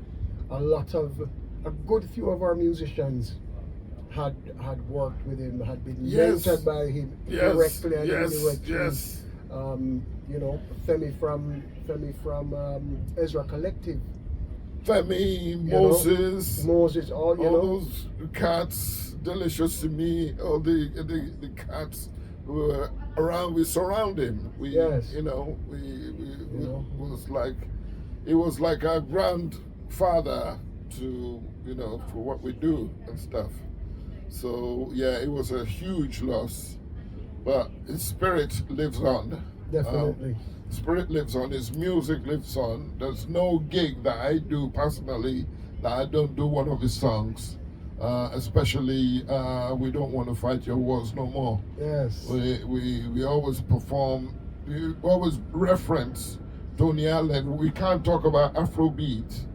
a good few of our musicians had worked with him, had been mentored by him directly and indirectly. Yes. Femi from Ezra Collective. Femi, Moses, all those cats, delicious to me. All the cats who were around. We surround him. It was like our grandfather to for what we do and stuff. So yeah, it was a huge loss, but his spirit lives on. Definitely. Spirit lives on, his music lives on. There's no gig that I do personally that I don't do one of his songs. Especially We Don't Want to Fight Your Wars No More. Yes. We always perform, we always reference Tony Allen. We can't talk about Afrobeat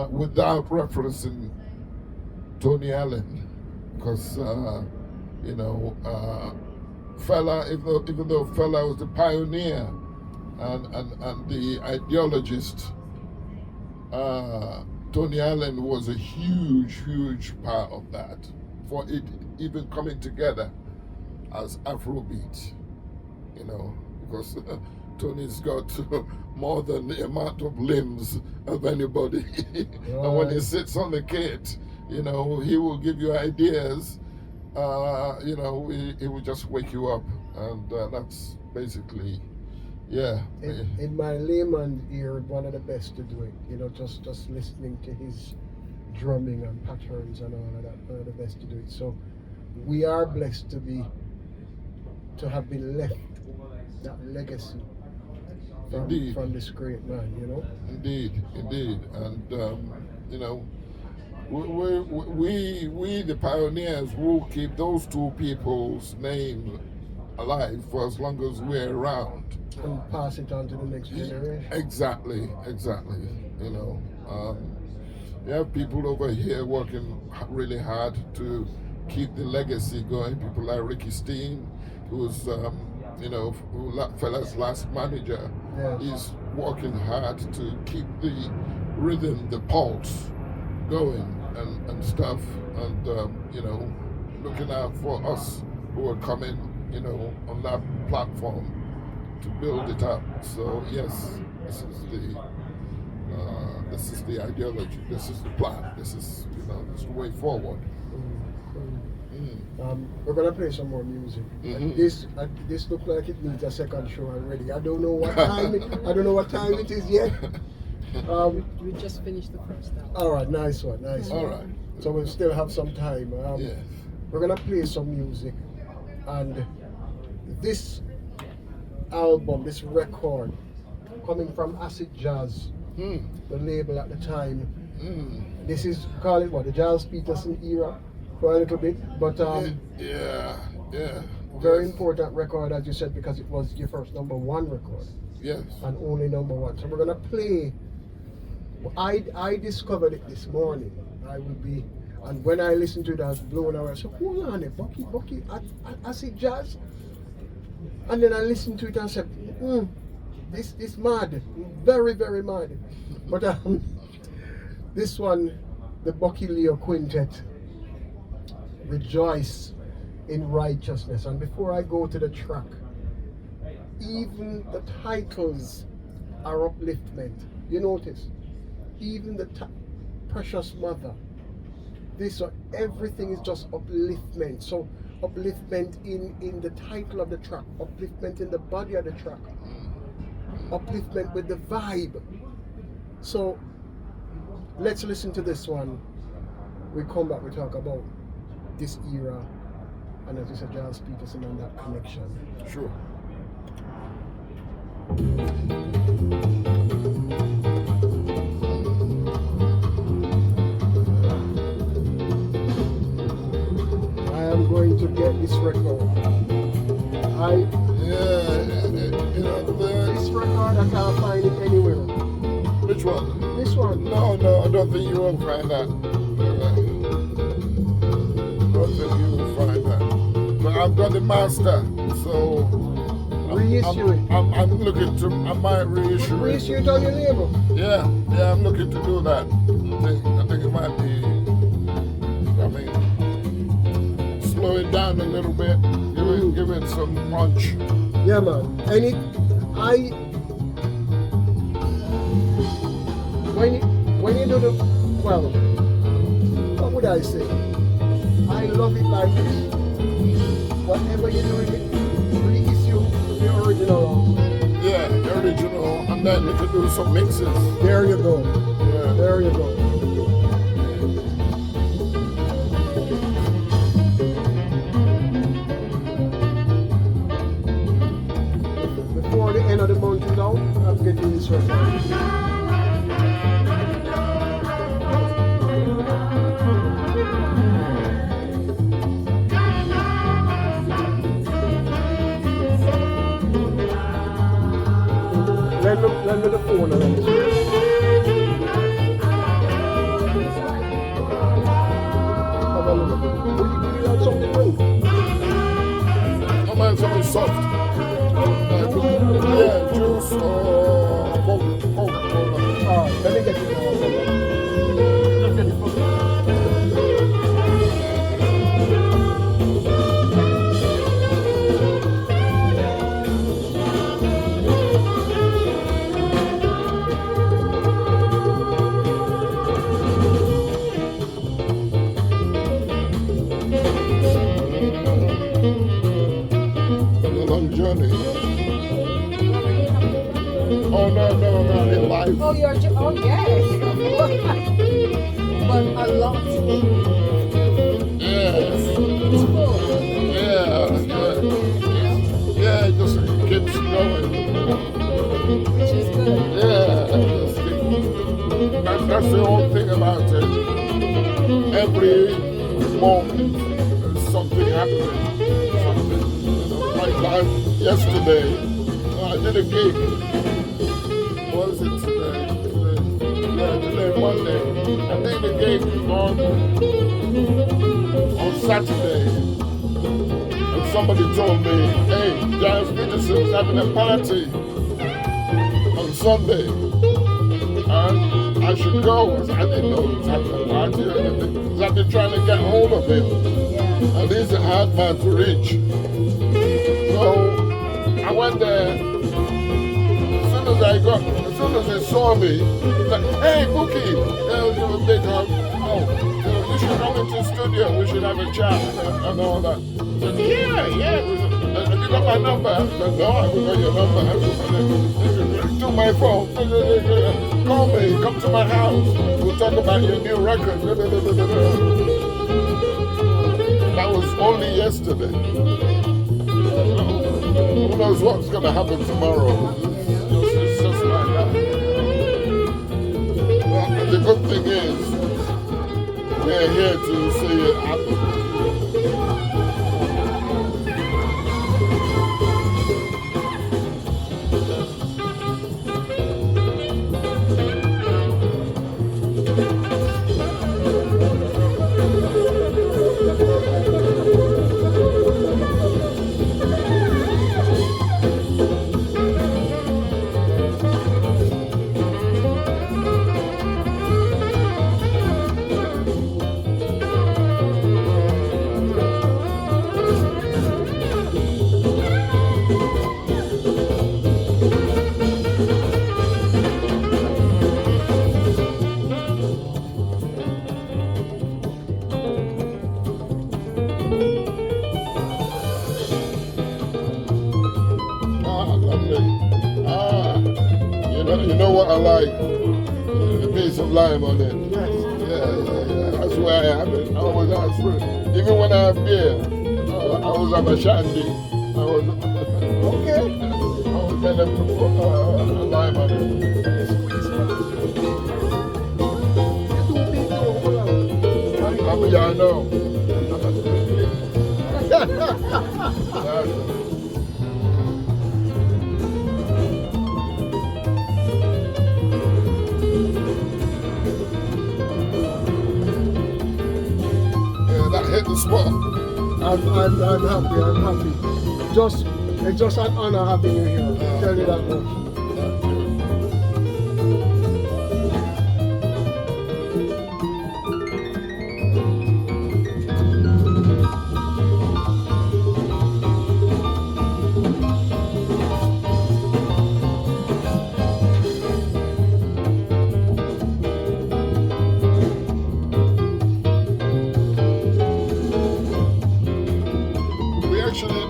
without referencing Tony Allen, because Fella, even though Fella was the pioneer and the ideologist, Tony Allen was a huge part of that, for it even coming together as Afrobeat, because Tony's got more than the amount of limbs of anybody. And when he sits on the kit, he will give you ideas. It will just wake you up, and that's basically, In my layman ear, one of the best to do it. Just listening to his drumming and patterns and all of that, one of the best to do it. So we are blessed to have been left that legacy from this great man. Indeed, and we the pioneers will keep those two people's name alive for as long as we're around and pass it on to the next generation. Exactly. You have people over here working really hard to keep the legacy going. People like Ricky Steen, who's fella's last manager. Yes. He's working hard to keep the rhythm, the pulse going and stuff, and looking out for us who are coming on that platform to build it up. So yes, this is the ideology, this is the plan, this is the way forward. We're gonna play some more music. And this looks like it needs a second show already. I don't know what time it is yet. We just finished the first hour. All right, nice one. All right. So we'll still have some time. Yes. We're gonna play some music, and this album, this record, coming from Acid Jazz, the label at the time. This is, call it what, the Giles Peterson era for a little bit, but very important record, as you said, because it was your first #1 record. Yes. And only #1. So we're gonna play. I discovered it this morning. And when I listened to it, I was blown away. I said, hold on, Bukky, Acid Jazz. And then I listened to it and said, this is mad, very, very mad. But this one, the Bukky Leo Quintet, Rejoice in Righteousness. And before I go to the track, even the titles are upliftment. You notice? Even the Precious Mother. Everything is just upliftment. So upliftment in the title of the track, upliftment in the body of the track, upliftment with the vibe. So let's listen to this one. We come back, we talk about this era, and as you said, Giles Peterson and that connection. Sure. I am going to get this record. This record, I can't find it anywhere. Which one? This one. No, I don't think you will find that. I don't think you will find that. But I've got the master, so Reissue it. I'm looking to. I might reissue it. Reissue it on your label. Yeah, I'm looking to do that. I think it might be. I mean, slow it down a little bit. Give it some punch. Yeah, man. And when you do the, well, what would I say? I love it like this. Whatever you're doing, reissue the original. Yeah, the original, and then you can do some mixes. There you go. Yeah. There you go. Before the end of the month is out, I'm getting this record. Lend me the phone and this. Would you like something new? I mind something soft. Yeah, juice or Coca-Cola. Let me get you journey. Oh no, in life. Oh, yes. But a lot. Yes. It's full. Yeah, it just keeps going. Which is good. Yeah, that's the whole thing about it. Every moment there's something happening. Like yesterday, I did a gig. What is it today? Today, Monday. I did a gig on Saturday. And somebody told me, hey, Giles Peterson's having a party on Sunday. And I should go. I didn't know he was having a party or anything. Because I've been trying to get hold of him. And he's a hard man to reach. So I went there. As soon as he saw me, he's like, hey, Bukky, give him a big hug. Oh, you should come into the studio. We should have a chat and all that. I said, yeah. Have you got my number? I said, no, I haven't got your number. He took my phone. Call me. Come to my house. We'll talk about your new record. That was only yesterday. Who knows what's going to happen tomorrow? It's just like that. Well, the good thing is, we're here to see it happen. You know what I like? A piece of lime on it. Yes. Yeah. That's where I have it. I always ask for it. Even when I have beer, I always have a shandy. Okay. I always recommend them to put live on it. Yeah, I know. Yeah, that hit the spot. I'm happy. It's just an honor having you here. Tell you that much.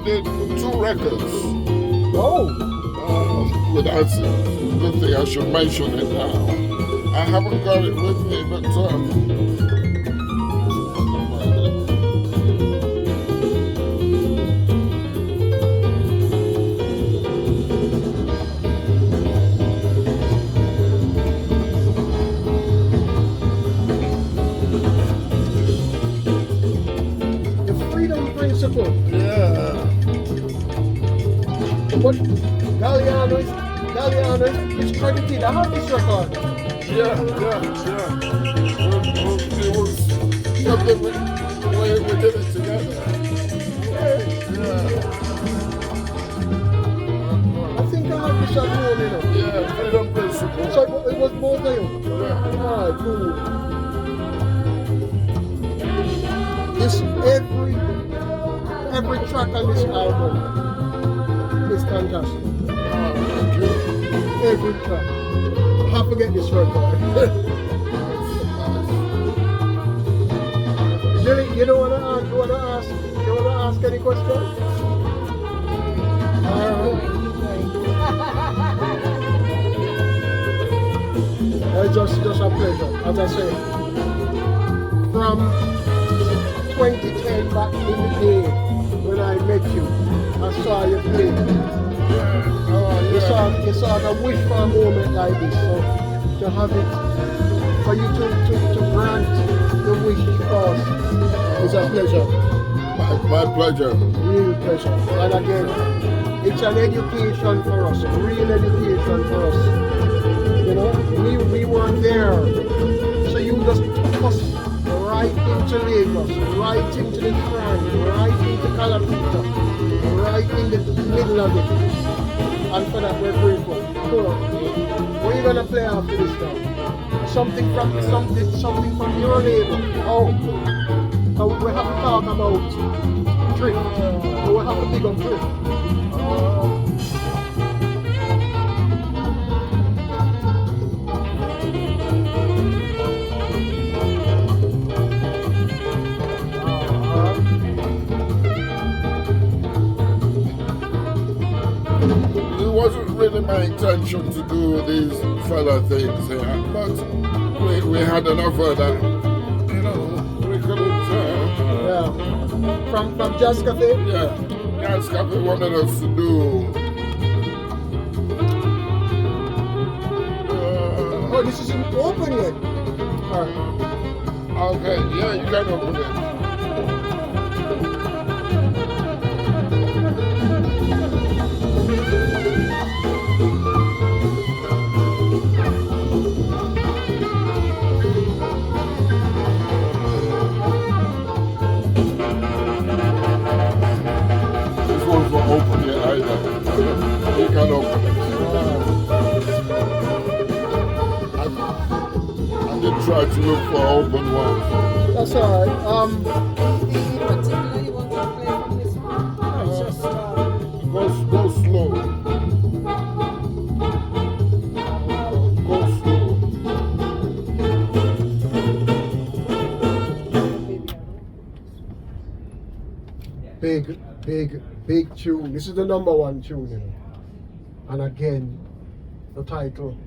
Did 2 records. Oh! Without good thing, I should mention it now. I haven't got it with me, but the freedom principle. yeah. But Gillian is credited. I have this record. Yeah. It was something we did it together. Yeah. I think I have this at home, you know. Yeah, freedom principle. So it was both of you. Yeah. Alright, cool. This every track on this album is fantastic. Thank you. Every track. I have to get this record. Jilly, you don't wanna ask any questions? It's just a pleasure, as I say. From 2010 back in the day when I met you, I saw you play. You saw a wish for a moment like this, so to have it, for you to grant the wish for us is a pleasure. My pleasure. Real pleasure. And again, it's an education for us, a real education for us. You know, we weren't there, so you just took us right into Lagos, right into the Strand, right into Calabita, right in the middle of it. And for that we're grateful. So, what are you gonna play after this now? Something from your label. Oh, we have to talk about Drift. We have to big up Drift. It wasn't really my intention to do these fella things here, but we had an offer that, you know, we couldn't. Yeah. From Jazz Cafe? Yeah, Jazz Cafe wanted us to do. Oh, this isn't open yet. Alright. Okay, yeah, you can open it. Open it either. You can open it. I did try to look for open ones. That's alright. Anything in particular you want to play from this one? It's just Go slow. Go slow. Big tune. This is the #1 tune, you know. And again, the title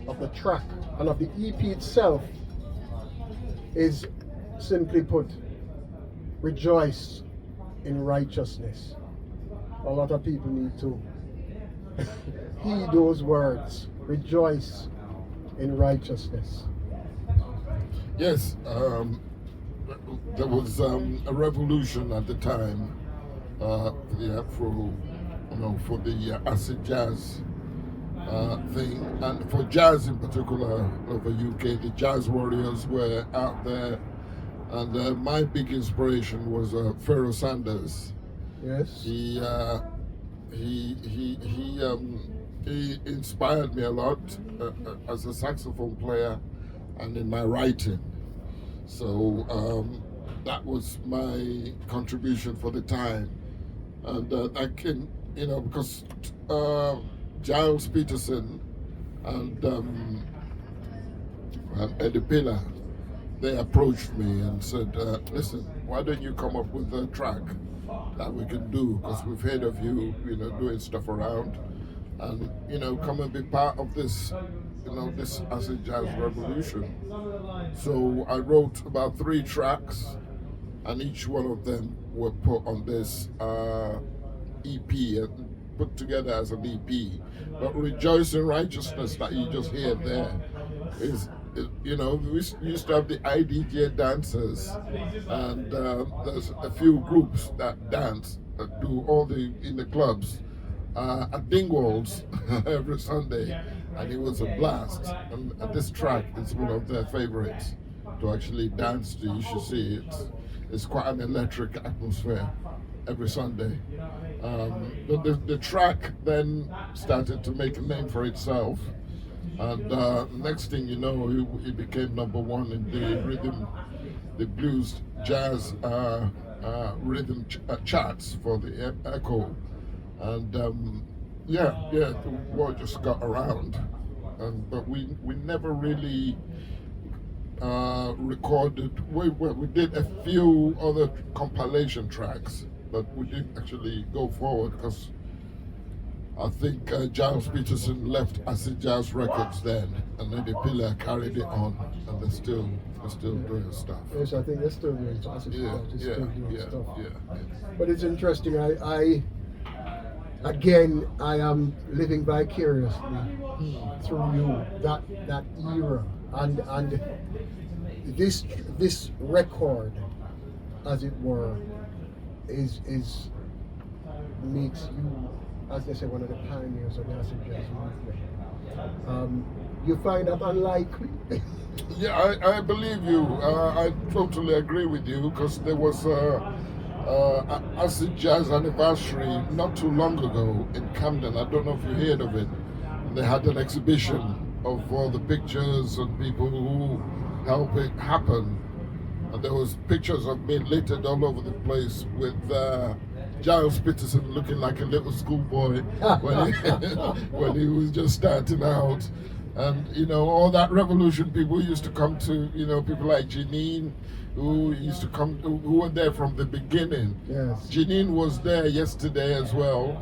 of the track and of the EP itself is simply put, Rejoice in Righteousness. A lot of people need to heed those words. Rejoice in righteousness. Yes, there was a revolution at the time for the Afro, for the acid jazz thing, and for jazz in particular over UK. The jazz warriors were out there, and my big inspiration was Pharoah Sanders. Yes. He inspired me a lot as a saxophone player and in my writing. So that was my contribution for the time. And I can, because Giles Peterson and Eddie Pillar, they approached me and said, listen, why don't you come up with a track that we can do, because we've heard of you, doing stuff around, and come and be part of this, this acid jazz revolution. So I wrote about 3 tracks, and each one of them were put on this EP and put together as an EP. But Rejoice in Righteousness that you just hear there is, we used to have the IDJ dancers, and there's a few groups that dance, that do all in the clubs at Dingwall's every Sunday, and it was a blast. And this track is one of their favorites to actually dance to. You should see it. It's quite an electric atmosphere every Sunday. But the track then started to make a name for itself. And next thing you know, he became #1 in the blues jazz rhythm charts for the Echo. And the word just got around. But we never really recorded. We did a few other compilation tracks, but we didn't actually go forward because I think Giles Peterson left Acid Jazz Records then, and then the Pillar carried it on, and they're still doing stuff. Yes, I think they're still doing stuff. Yeah. But it's interesting. I am living vicariously through you that era, and this record, as it were, is makes you, as they say, one of the pioneers of the acid jazz movement. You find that unlikely? Yeah, I believe you. I totally agree with you, because there was an acid jazz anniversary not too long ago in Camden. I don't know if you heard of it. They had an exhibition of all the pictures and people who helped it happen. And there was pictures of me littered all over the place with Giles Peterson looking like a little schoolboy when he was just starting out. And all that revolution people used to come to, people like Janine, who used to come, who were there from the beginning. Yes. Janine was there yesterday as well.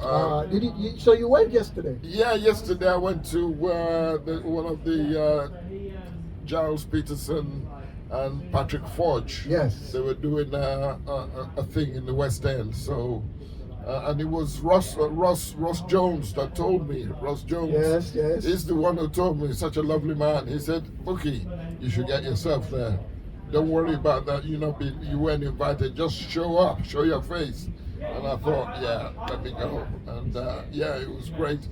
So you went yesterday? Yeah, yesterday I went to one of the Giles Peterson and Patrick Forge. Yes. They were doing a thing in the West End. So, and it was Ross Jones that told me. Ross Jones. Yes. He's the one who told me. Such a lovely man. He said, Bukky, you should get yourself there. Don't worry about that. You weren't invited. Just show up, show your face. And I thought, yeah, let me go. And it was great.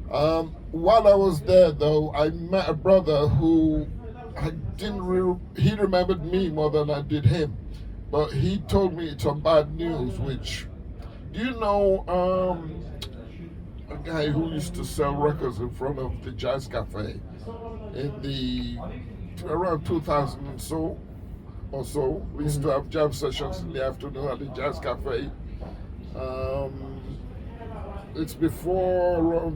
While I was there, though, I met a brother who he remembered me more than I did him, but he told me some bad news. Which, do you know a guy who used to sell records in front of the Jazz Cafe in around 2000 or so? We used to have jam sessions in the afternoon at the Jazz Cafe. It's before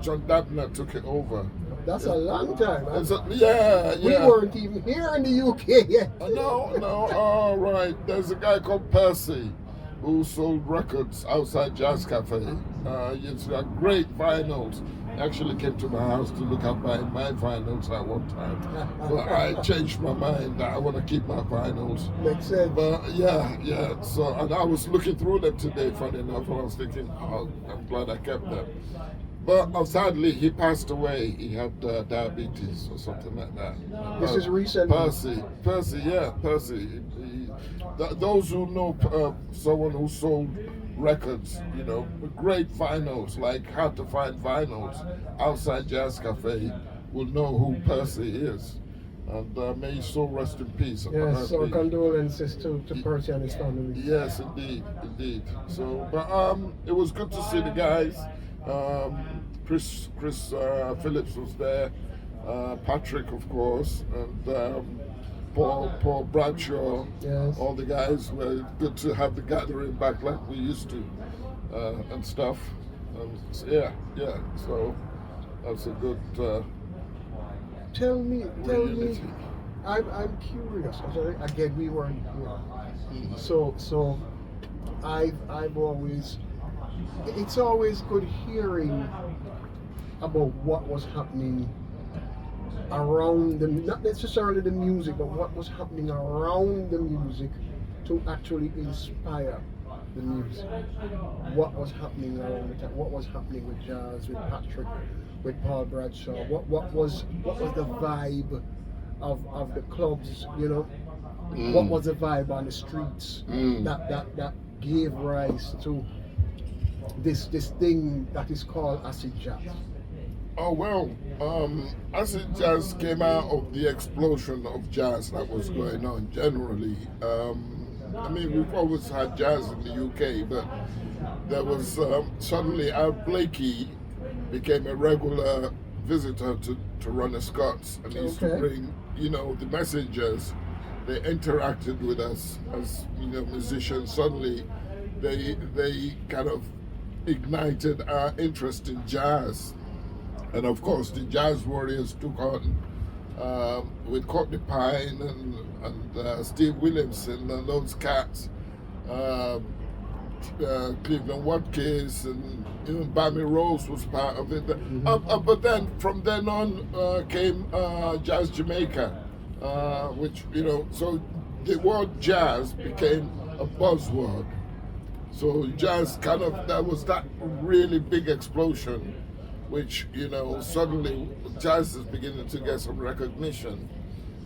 John Dabner took it over. That's a long time. Yeah. We weren't even here in the UK yet. No. All right. There's a guy called Percy who sold records outside Jazz Cafe. It's got great vinyls. actually came to my house to look at my vinyls at one time. But I changed my mind that I want to keep my vinyls. Makes sense. But yeah. So, and I was looking through them today, funny enough, and I was thinking, oh, I'm glad I kept them. But sadly, he passed away. He had diabetes or something like that. This is recent. Percy. Those who know someone who sold records, great vinyls, like hard to find vinyls outside Jazz Cafe, will know who Percy is. And may his soul rest in peace. Yes, so condolences to Percy and his family. Yes, indeed. So, but it was good to see the guys. Chris Phillips was there, Patrick, of course, and Paul Bradshaw. Yes. All the guys were good to have the gathering back like we used to, and stuff. So, yeah. So that's a good. Tell me. reality. I'm curious. Again, we weren't here, so I've always. It's always good hearing about what was happening around them, not necessarily the music, but what was happening around the music to actually inspire the music. What was happening around the time? What was happening with jazz, with Patrick, with Paul Bradshaw? What was the vibe of the clubs? What was the vibe on the streets that gave rise to this thing that is called acid jazz? Oh well, acid jazz came out of the explosion of jazz that was going on generally. We've always had jazz in the UK, but there was suddenly Al Blakey became a regular visitor to Ronnie Scott's, and he used to bring, the messengers. They interacted with us as musicians. Suddenly, they kind of ignited our interest in jazz. And of course, the Jazz Warriors took on with Courtney Pine and Steve Williamson and those cats, Cleveland Watkins, and even Bammy Rose was part of it. But then from then on came Jazz Jamaica, which so the word jazz became a buzzword. So jazz that was that really big explosion, which suddenly jazz is beginning to get some recognition,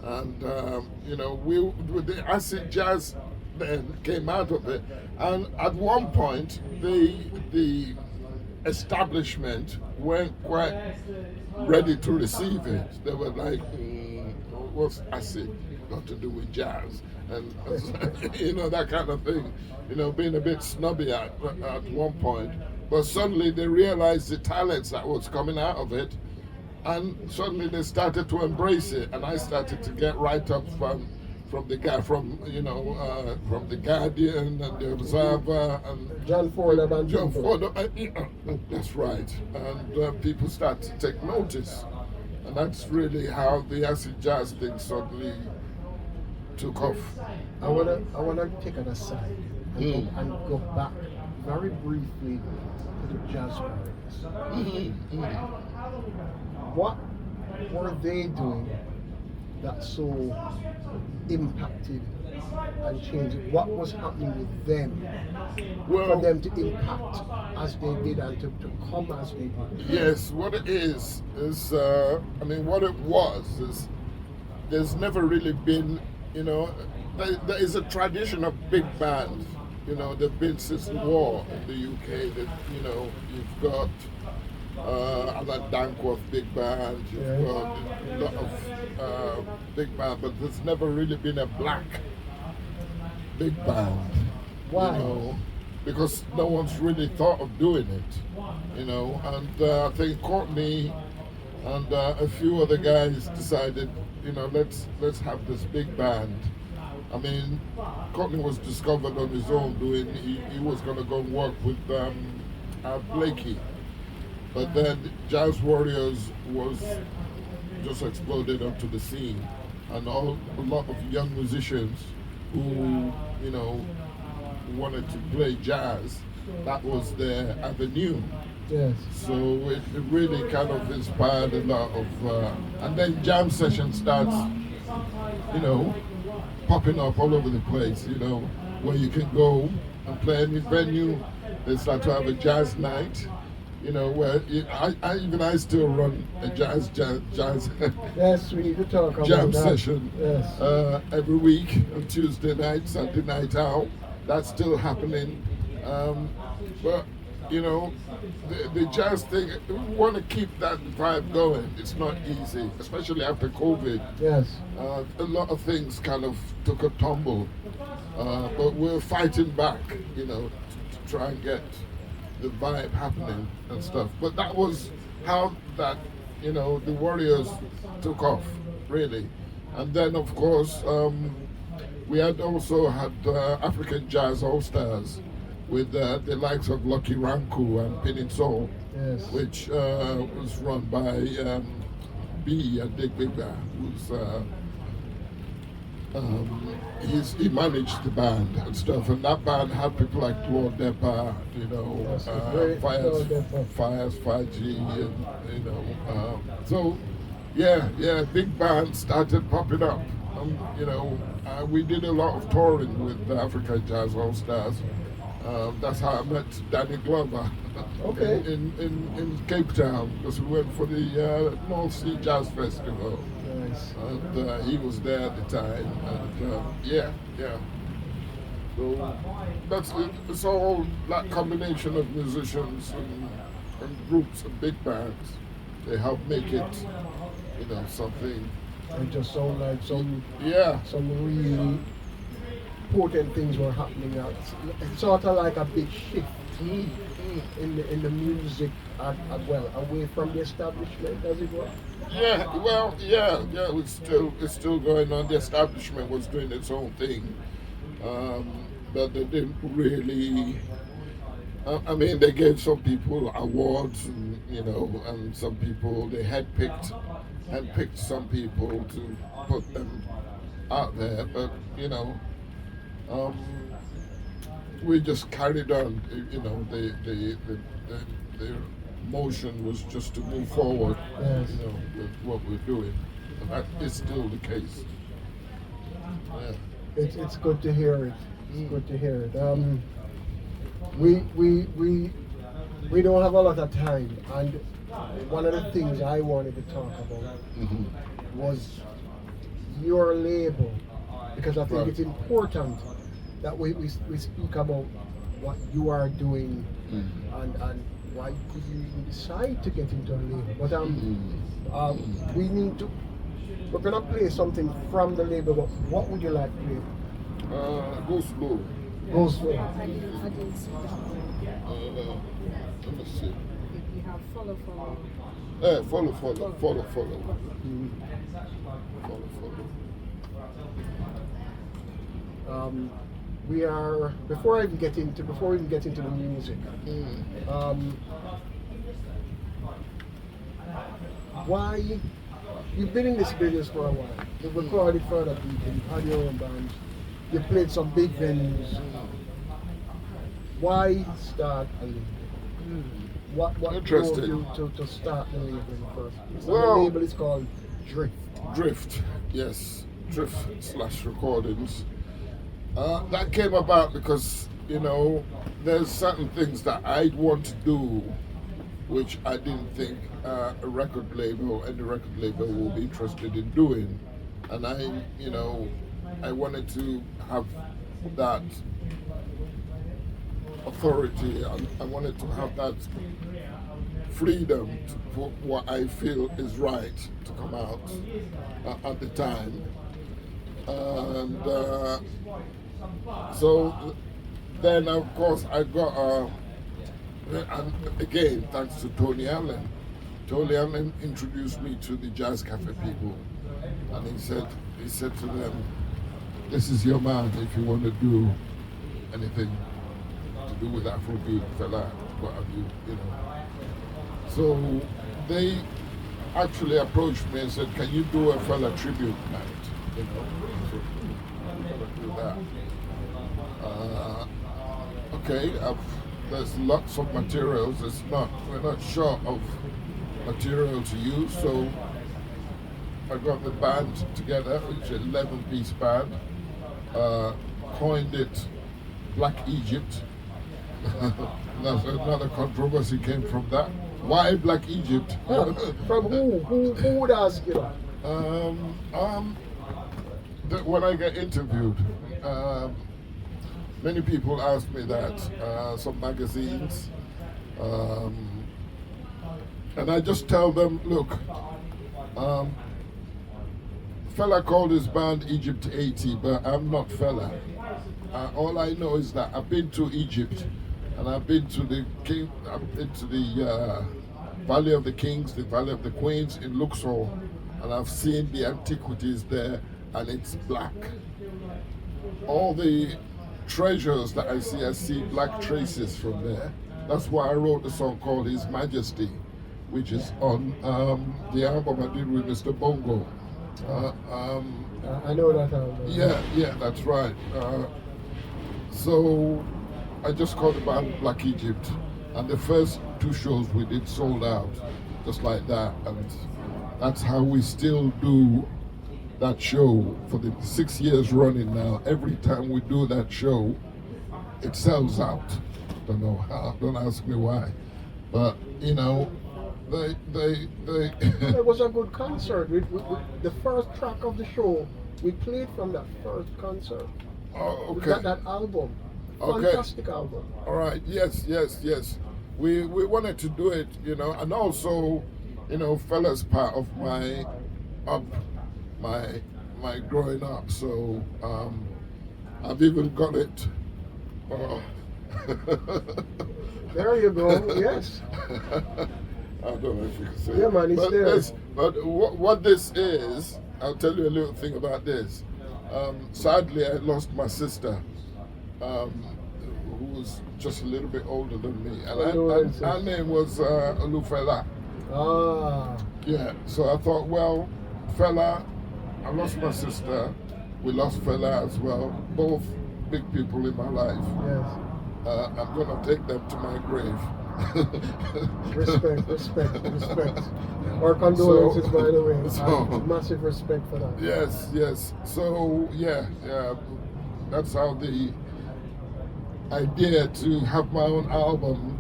and the acid jazz then came out of it, and at one point the establishment weren't quite ready to receive it. They were like, what's acid got to do with jazz? And that kind of thing, being a bit snobby at one point. But suddenly they realized the talents that was coming out of it, and suddenly they started to embrace it. And I started to get write-ups from the Guardian and the Observer and John Ford. That's right. And people start to take notice, and that's really how the acid jazz thing suddenly took off. I wanna take an aside and go back very briefly to the Jazz Warriors. What were they doing that so impacted and changed? What was happening with them for them to impact as they did and to come as they did? Yes, what it is what it was is there's never really been, there is a tradition of big bands. They've been since the war in the UK. That you've got Alan Danforth big band. You've got a lot of big band, but there's never really been a black big band. Why? Because no one's really thought of doing it. And I think Courtney and a few other guys decided, let's have this big band. Courtney was discovered on his own he was going to go and work with Blakey. But then Jazz Warriors was just exploded onto the scene. And a lot of young musicians who, wanted to play jazz, that was their avenue. Yes. So it really kind of inspired a lot of, and then jam session starts, you know, popping up all over the place, you know, where you can go and play any venue. They start to have a jazz night, you know, where I still run a jazz Yes, we need to talk about jam that. session Yes. every week on Tuesday night, Sunday night out. That's still happening. But, you know, the jazz thing, we want to keep that vibe going. It's not easy, especially after COVID. Yes. A lot of things kind of took a tumble. But we're fighting back, you know, to try and get the vibe happening and stuff. But that was how that, you know, the Warriors took off, really. And then, of course, we had also had African Jazz All-Stars with the likes of Lucky Ranku and Pinning Soul, Yes. which was run by B and Dick Bigba, who's he managed the band and stuff, and that band had people like Claude Deppa, you know, Yes, great Claude Deppa. Fires 5G, and you know, so yeah, big bands started popping up. You know, we did a lot of touring with the African Jazz All Stars. That's how I met Danny Glover. Okay. in Cape Town, because we went for the North Sea Jazz Festival. Nice. And he was there at the time, and yeah. So that's it. It's all that combination of musicians and groups and big bands. They help make it, you know, something. It just sound like some Yeah. really important things were happening. It's sort of like a big shift in the music as well, away from the establishment, as it were. Yeah, well, yeah, it's still going on. The establishment was doing its own thing, but they didn't really. I mean, they gave some people awards, and you know, and some people they handpicked some people to put them out there, but you know, we just carried on. You know, the motion was just to move forward, Yes. you know, with what we're doing, and that is still the case. Yeah. It's good to hear it. It's good to hear it. We don't have a lot of time, and one of the things I wanted to talk about was your label, because I think Right. it's important that we speak about what you are doing and why did you even decide to get into a label. But we need to. We're gonna play something from the label. But what would you like to play? Go slow. Go slow. I didn't see that. Let me see. You have follow. Follow. Follow. We are before we even get into the music. Why you've been in this business for a while? You've recorded for other people. You've had your own bands. You played some big venues. Why start a label? What drove Interesting. you to start the label in the first place? And Well- the label is called Drift. Drift, yes, Drift/recordings. That came about because, you know, there's certain things that I'd want to do which I didn't think a record label will be interested in doing. And I wanted to have that authority. I wanted to have that freedom to put what I feel is right to come out at the time. And so then, of course, I got, and again, thanks to Tony Allen. Tony Allen introduced me to the Jazz Cafe people. And he said to them, this is your man if you want to do anything to do with Afrobeat, fella, what have you, you know. So they actually approached me and said, can you do a fella tribute night? You know, I said, I'm gonna do that. Okay, there's lots of materials. We're not short of material to use, so I got the band together, which is an 11-piece band. Coined it Black Egypt. That's another controversy came from that. Why Black Egypt? From who? Who would ask you that? When I get interviewed, many people ask me that, some magazines, and I just tell them, look, fella called his band Egypt 80, but I'm not fella. All I know is that I've been to Egypt, and I've been to the Valley of the Kings, the Valley of the Queens in Luxor, and I've seen the antiquities there, and it's black. All the treasures that I see black traces from there. That's why I wrote a song called His Majesty, which is on the album I did with Mr. Bongo. I know that album. Yeah, that's right. So I just called the band Black Egypt, and the first 2 shows we did sold out, just like that, and that's how we still do that show for the 6 years running now. Every time we do that show, it sells out. Don't know how, don't ask me why, but you know, they It was a good concert. The first track of the show, we played from that first concert. Oh, We okay. got that album. Okay. Fantastic album. All right. Yes. We wanted to do it, you know, and also, you know, fellas part of my growing up. So I've even got it. There you go. Yes. I don't know if you can say. Yeah, man, it's but there. But what this is, I'll tell you a little thing about this. Sadly, I lost my sister, who was just a little bit older than me, and her name was Olufela. Ah. Yeah, so I thought, well, fella, I lost my sister, we lost fella as well, both big people in my life. Yes. I'm gonna take them to my grave. Respect. Our condolences, by the way. Massive respect for that. Yes. So yeah, that's how the idea to have my own album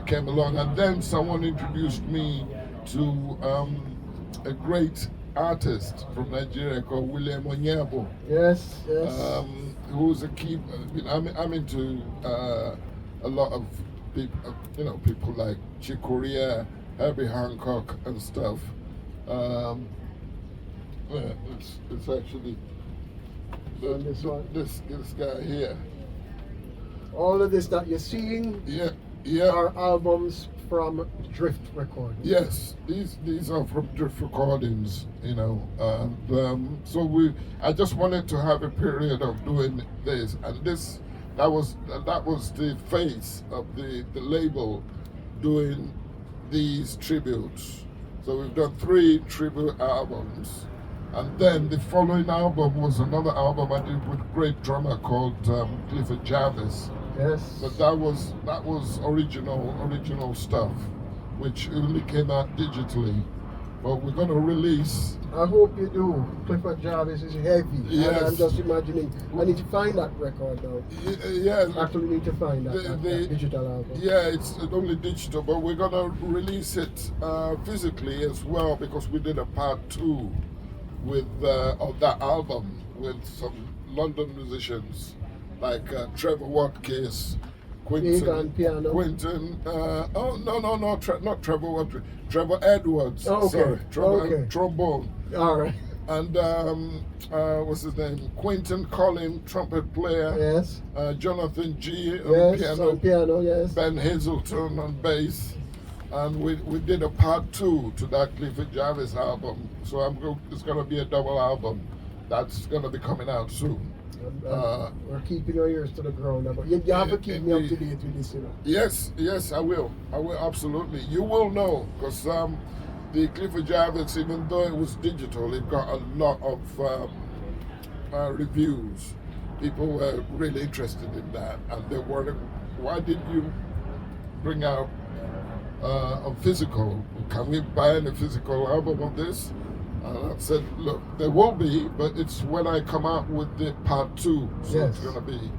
came along, and then someone introduced me to a great artist from Nigeria called William Onyebo. Yes. Who's a key. I'm into a lot of people, you know, people like Chick Corea, Herbie Hancock, and stuff. It's actually And this one. this guy here. All of this that you're seeing Yeah. are albums from Drift Recording. Yes, these are from Drift Recordings, you know. So I just wanted to have a period of doing this, and that was the face of the label doing these tributes. So we've done 3 tribute albums, and then the following album was another album I did with a great drummer called Clifford Jarvis. Yes. But that was original stuff, which only came out digitally. But we're gonna release. I hope you do. Clifford Jarvis is heavy. Yes. And I'm just imagining. I need to find that record now. Yeah. Actually need to find that digital album. Yeah, it's only digital, but we're gonna release it physically as well, because we did a part 2 with of that album with some London musicians like Trevor Watkins, Quinton piano. Not Trevor Watkins, Trevor Edwards. Oh, okay. Sorry, Trevor Okay. trombone. All right. And what's his name? Quentin Collin, trumpet player. Yes. Jonathan G Yes. On piano. Yes. Ben Hazelton on bass. And we did a part 2 to that Clifford Jarvis album. So it's going to be a double album that's going to be coming out soon. We're keeping our ears to the ground, but you have to keep me up to date with this, you know. Yes, I will absolutely. You will know, because the Clifford Jarvis, even though it was digital, it got a lot of reviews. People were really interested in that, and they were, why did you bring out a physical. Can we buy any physical album of this? And I said, look, there will be, but it's when I come out with the part 2. So Yes. it's going to be,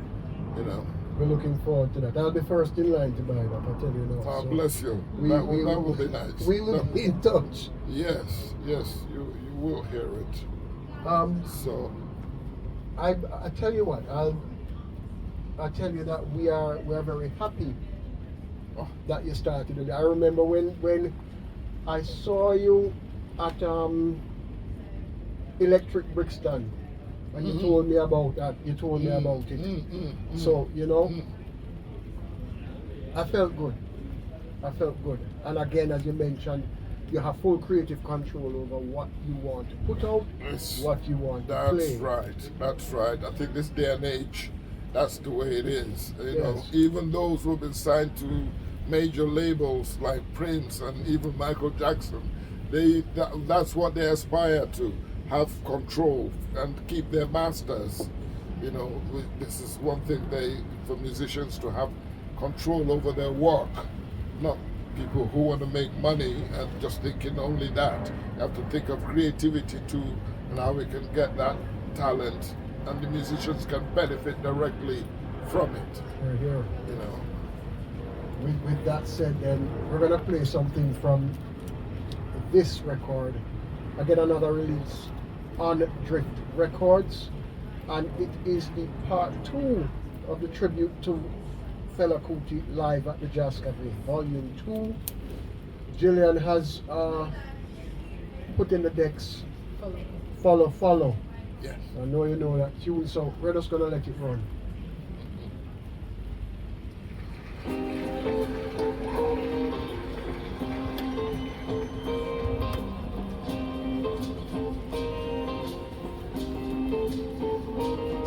you know. We're looking forward to that. I'll be first in line to buy that, I tell you now. God So bless you. we- that we- will be nice. We will be in touch. Yes, you will hear it. So, I tell you what, I tell you that we are very happy oh, that you started it. I remember when I saw you at Electric Brixton, and you told me about that. You told me about it. So you know, I felt good. I felt good. And again, as you mentioned, you have full creative control over what you want to put out, Yes. what you want to That's play. right. That's right. I think this day and age, that's the way it is. You know, Yes. even those who've been signed to major labels like Prince and even Michael Jackson, that's what they aspire to, have control and keep their masters. You know, this is one thing for musicians to have control over their work, not people who want to make money and just thinking only that. You have to think of creativity too, and how we can get that talent, and the musicians can benefit directly from it. We're here. You know. With that said, then we're gonna play something from this record. Again, another release on Drift Records, and it is the part 2 of the tribute to Fela Kuti live at the Jazz Cafe, Volume 2. Gillian has put in the decks Follow. Yes. I know you know that tune, so we're just gonna let it run.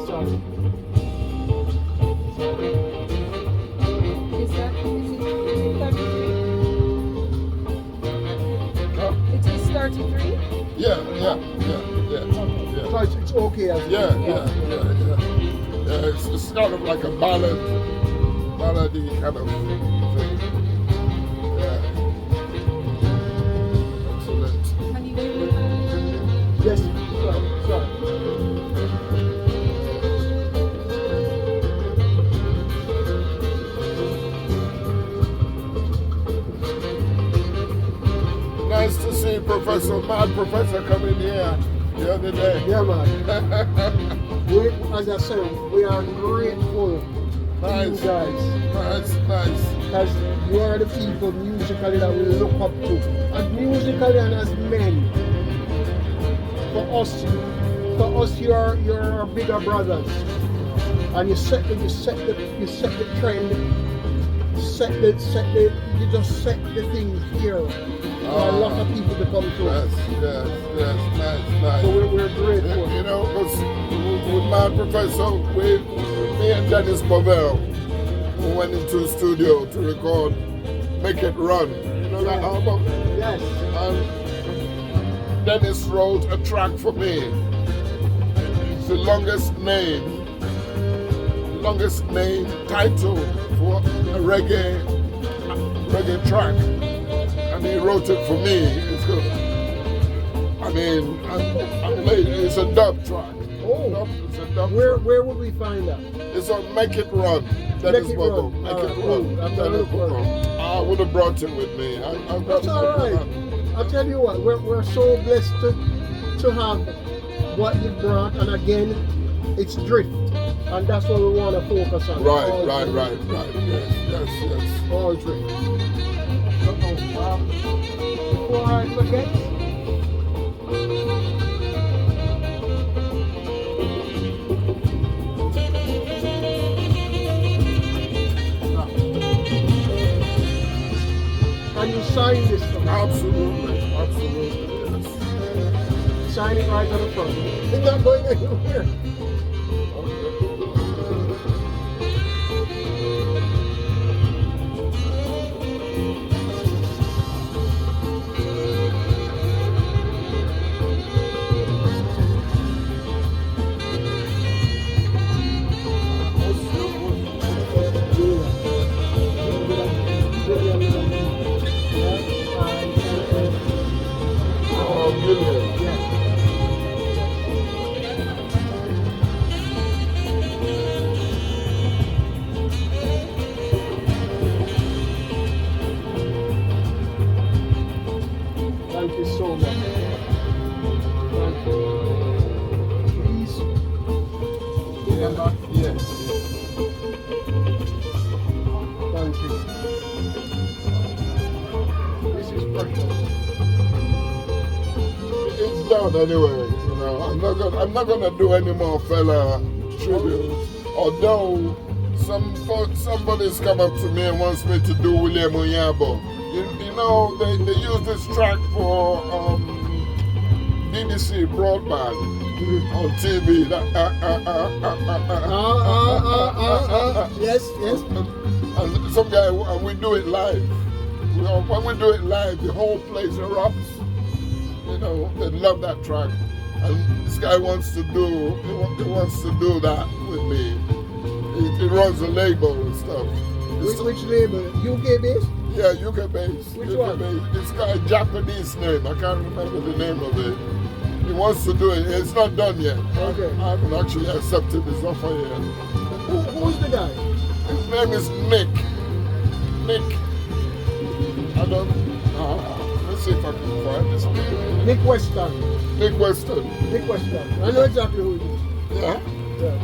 Sorry. Is it 33? Huh? It is 33? Yeah. So it's okay as Yeah. It's kind of like a ballady kind of thing. Yeah. Excellent. Can you do Yes, sorry. Nice to see Professor Mad Professor coming here the other day. Yeah, man. As I said, we are grateful to you Nice. guys, Nice. because you are the people musically that we look up to, and musically and as men. For us, you're our bigger brothers, and you set the trend, you just set the things here for a lot of people to come to. Yes. Nice. So we're grateful. You know, because with Mad Professor, me and Dennis Pavel, we went into the studio to record Make It Run. You know that album? Yes. And Dennis wrote a track for me. It's the longest name title for a reggae track. And he wrote it for me. It's good. I mean, it's a dub track. Oh. It's a dub Where track. would we find that? It's on Make It Run. Dennis It Pavel. Run. Make It Alright, Run. cool. I'm gonna Dennis look for it. Pavel. I would have brought it with me. I've got That's all right. I'll tell you what, we're so blessed to have what you brought, and again, it's drift, and that's what we want to focus on. Right. All Yes. All drift. Before I forget, and you sign this stuff. Absolutely, yes. Sign it right on the front. It's not going anywhere. But anyway, you know, I'm not gonna do any more fella tributes. Although somebody's come up to me and wants me to do William Onyabo. You know, they use this track for BBC broadband on TV. Yes, yes. And some guy, and we do it live. When we do it live, the whole place erupts. You know, they love that track. And this guy wants to do that with me. He runs a label and stuff. Which label? UK based? Yeah, UK based. Which UK one? Based. It's got a Japanese name. I can't remember the name of it. He wants to do it. It's not done yet. Okay. I haven't actually accepted his offer yet. Who's the guy? His name is Nick. Nick. I don't. Let's see if I can find this name. Nick Weston. Nick Weston. Nick Weston. I know exactly who it is. Yeah. Yeah.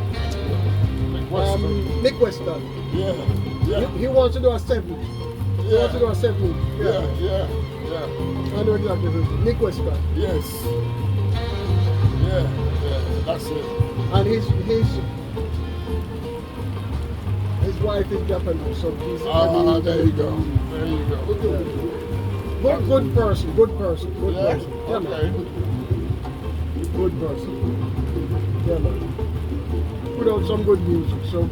Nick Weston. Nick Weston. Yeah. Yeah. He wants to do a 7. He wants to do a 7. Yeah. I know exactly who it is. Nick Weston. Yes. Yeah. That's it. And his wife is Japanese, so he's There you go. There you go. Good person. Yeah. Yeah, Okay. man. Good person. Yeah, man. Put out some good music. So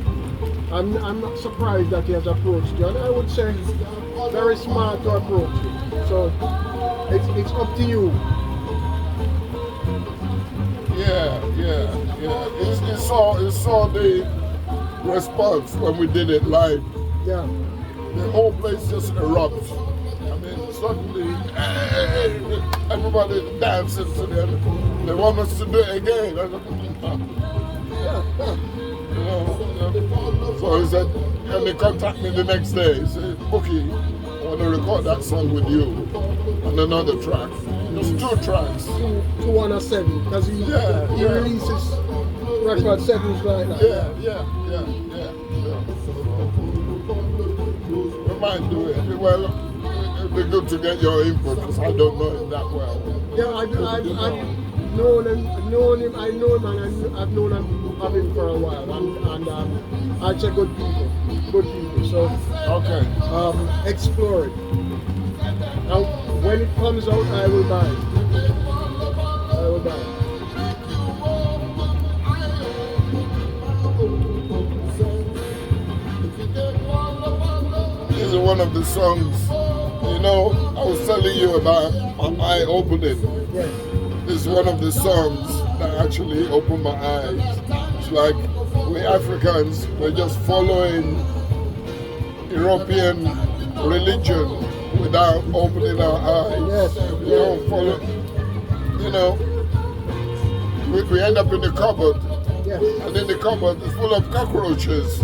I'm not surprised that he has approached you. And I would say very smart to approach you. So it's up to you. Yeah. It saw the response when we did it live. Yeah. The whole place just erupts. I mean, suddenly everybody dancing to them. They want us to do it again. I don't So he said, and they contact me the next day. He said, Bukky, I want to record that song with you on another track. Just 2 tracks. 2 on a 7. Because he releases record 7s like that. Yeah. We might do it. Well, it'd be good to get your input because I don't know him that well. Yeah, I've known him and I've known him for a while. And I'd say good people. So Okay. explore it. Now, when it comes out, I will buy it. This is one of the songs, you know, I was telling you about my eye opening. Yes. This is one of the songs that actually opened my eyes. It's like we Africans, we're just following European religion without opening our eyes. Yes. We don't follow, you know, we end up in the cupboard. Yes. And in the cupboard is full of cockroaches.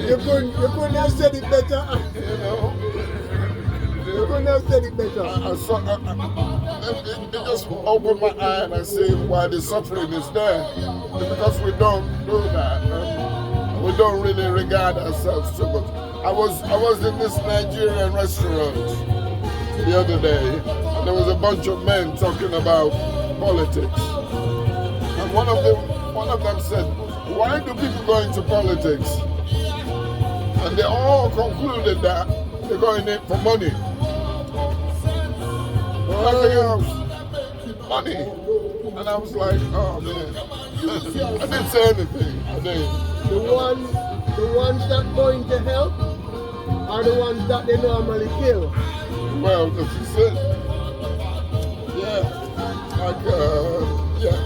You couldn't have said it better. You know? You couldn't have said it better. It just opened my eye and I see why the suffering is there. It's because we don't do that. We don't really regard ourselves too much. I was in this Nigerian restaurant the other day and there was a bunch of men talking about politics. And one of them said, why do people go into politics? And they all concluded that they're going in for money. Nothing else. Money. And I was like, oh man. I didn't say anything. I didn't. The ones that going to help are the ones that they normally kill. Well, this is it. Yeah. Like, yeah.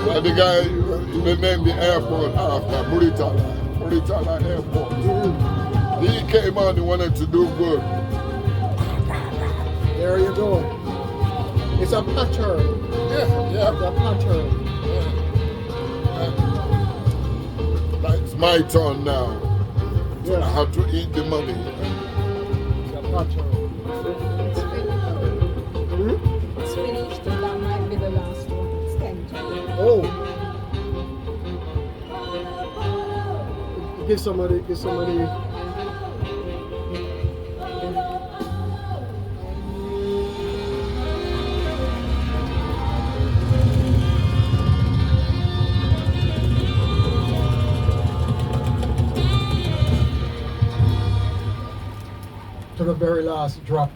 Like the guy, they named the airport after Muritala Airport. He came on, he wanted to do good. There you go. It's a pattern. Yeah. It's a pattern. Like, it's my turn now. Yeah. I have to eat the money. It's a pattern. It's finished, and that might be the last one. It's 10 to Oh. Give somebody. very last drop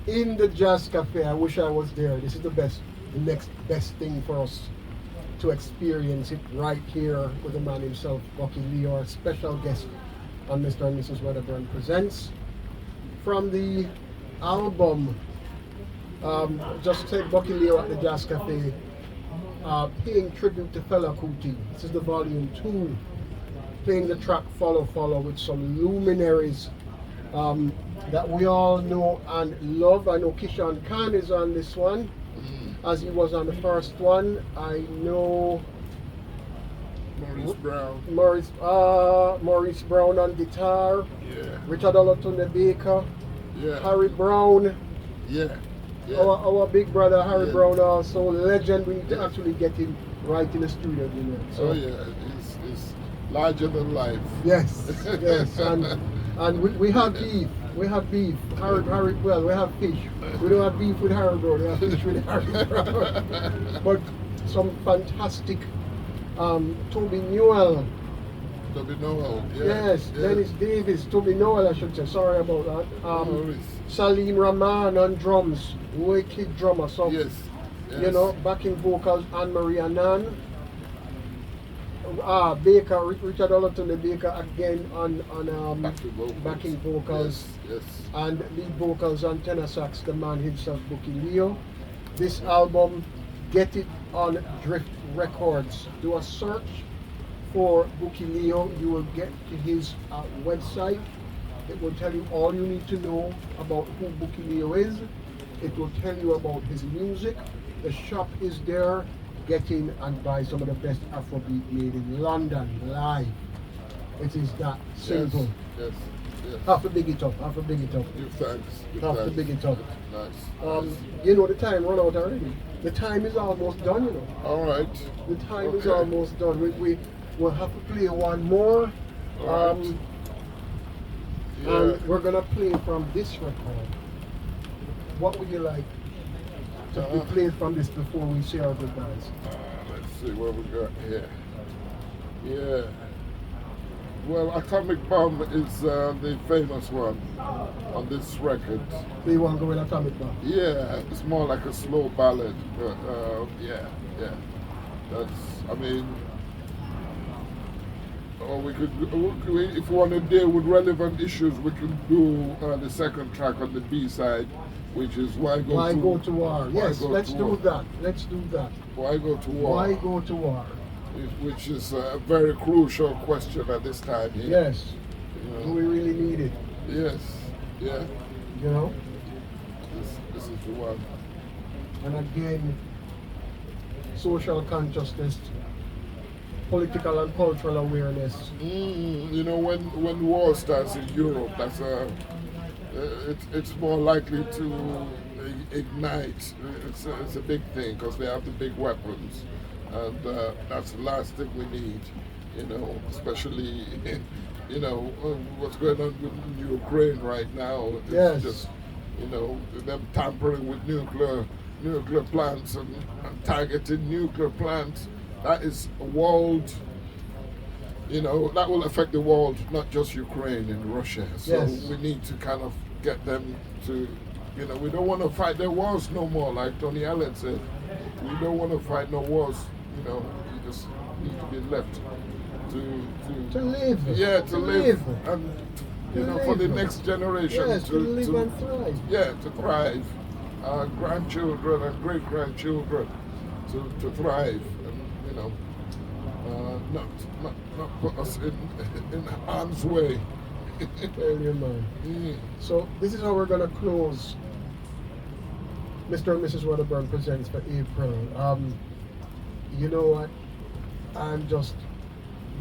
in the Jazz Cafe. I wish I was there. This is the next best thing for us to experience it right here with the man himself, Bukky Leo, our special guest on Mr and Mrs Wedderburn Presents. From the album, just take Bukky Leo at the Jazz Cafe, paying tribute to Fela Kuti. This is the volume 2, playing the track Follow Follow with some luminaries that we all know and love. I know Kishan Khan is on this one, as he was on the first one. I know Maurice Brown on guitar, Richard Olatunde Baker, Harry Brown, our big brother Harry Brown, also legend. We need to actually get him right in the studio, you know. So, it's larger than life. Yes, yes, and we have beef. We have beef. Harry, well, we have fish. We don't have beef with Harry Brown. We have fish with Harry Brown. But some fantastic Toby Newell. Toby Nowell, Yes, Dennis Davis, Toby Nowell, I should say. Sorry about that. Salim Rahman on drums, wicked drummer. So, yes. You know, backing vocals, Anne-Marie Annan. Baker, Richard Olatunde Baker again on backing vocals. Yes. And lead vocals on tenor sax, the man himself, Bukky Leo. This album, get it on Drift Records. Do a search for Bukky Leo. You will get to his website. It will tell you all you need to know about who Bukky Leo is. It will tell you about his music. The shop is there. Get in and buy some of the best Afrobeat made in London live. It is that simple. Yes. Have to big it up. Have to big it up. Give thanks. Have to big it up. Nice. You know the time run out already. The time is almost done. You know. All right. The time is almost done. We will have to play one more. All right. And we're gonna play from this record. What would you like to be played from this before we say our goodbyes? Let's see what we got here. Yeah. Well, Atomic Bomb is the famous one on this record. Do you want to go with Atomic Bomb? Yeah, it's more like a slow ballad. But, yeah. That's, I mean, or we could, if we want to deal with relevant issues, we could do the second track on the B side, which is Why Go to War. Yes, let's do that. Why Go to War? Why go to war? Which is a very crucial question at this time here. Yes. You know? Do we really need it? Yes. Yeah. You know? This is the one. And again, social consciousness, political and cultural awareness. You know, when war starts in Europe, that's it's more likely to ignite. It's a big thing because they have the big weapons, and that's the last thing we need. You know, especially you know what's going on with Ukraine right now. It's just, you know, them tampering with nuclear plants and targeting nuclear plants. That is a world. You know, that will affect the world, not just Ukraine and Russia. So we need to kind of get them to, you know, we don't want to fight their wars no more, like Tony Allen said. We don't want to fight no wars, you know, we just need to be left to live. Yeah, to live. And, you know, for the next generation. Yes, to live and thrive. Yeah, to thrive. Our grandchildren and great-grandchildren to thrive. And, you know, not put us in harm's way. Tell you, man. So this is how we're gonna close Mr. and Mrs Wedderburn Presents for April. You know what? I'm just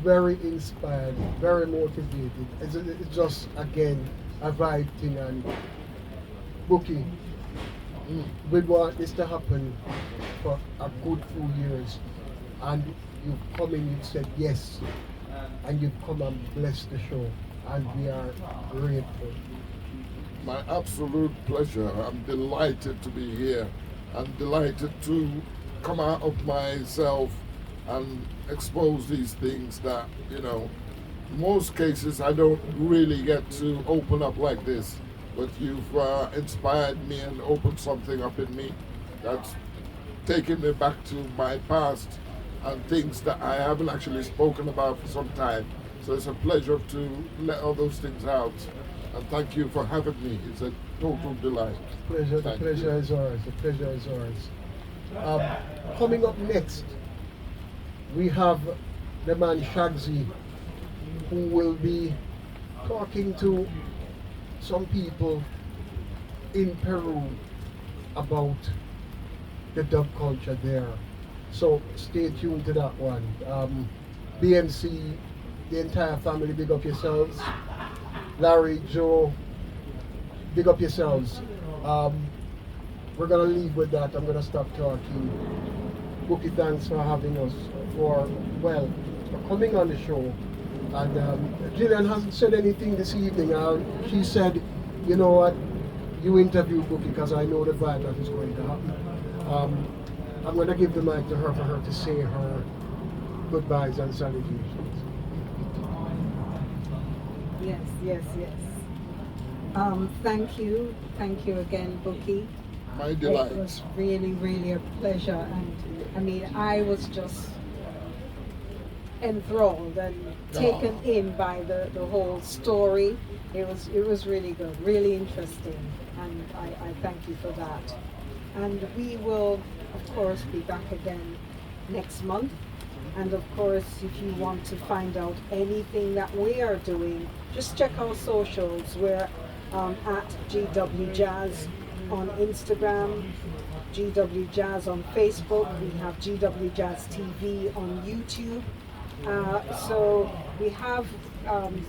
very inspired, very motivated. It's just, again, a vibe thing. And Bukky, we want this to happen for a good few years. And you've come in, you've said yes, and you've come and blessed the show. And we are grateful. My absolute pleasure. I'm delighted to be here. I'm delighted to come out of myself and expose these things that, you know, in most cases I don't really get to open up like this. but you've inspired me and opened something up in me that's taken me back to my past and things that I haven't actually spoken about for some time. So it's a pleasure to let all those things out. And thank you for having me. It's a total delight. Pleasure, the Thank pleasure you. is ours. The pleasure is ours. Coming up next, we have the man Shagsy, who will be talking to some people in Peru about the dub culture there. So stay tuned to that one. BMC, the entire family, big up yourselves. Larry, Joe, big up yourselves. We're gonna leave with that. I'm gonna stop talking. Bukky, thanks for having us, for coming on the show. And Gillian hasn't said anything this evening. She said, you know what, you interview Bukky because I know the vibe that is going to happen. I'm gonna give the mic to her for her to say her goodbyes and salutations. Yes. Thank you again, Bukky. My It delight. was really a pleasure, and I mean, I was just enthralled and taken in by the whole story. It was really good, really interesting, and I thank you for that. And we will, of course, be back again next month. And of course, if you want to find out anything that we are doing, just check our socials. We're at GW Jazz on Instagram, GW Jazz on Facebook. We have GW Jazz TV on YouTube. So we have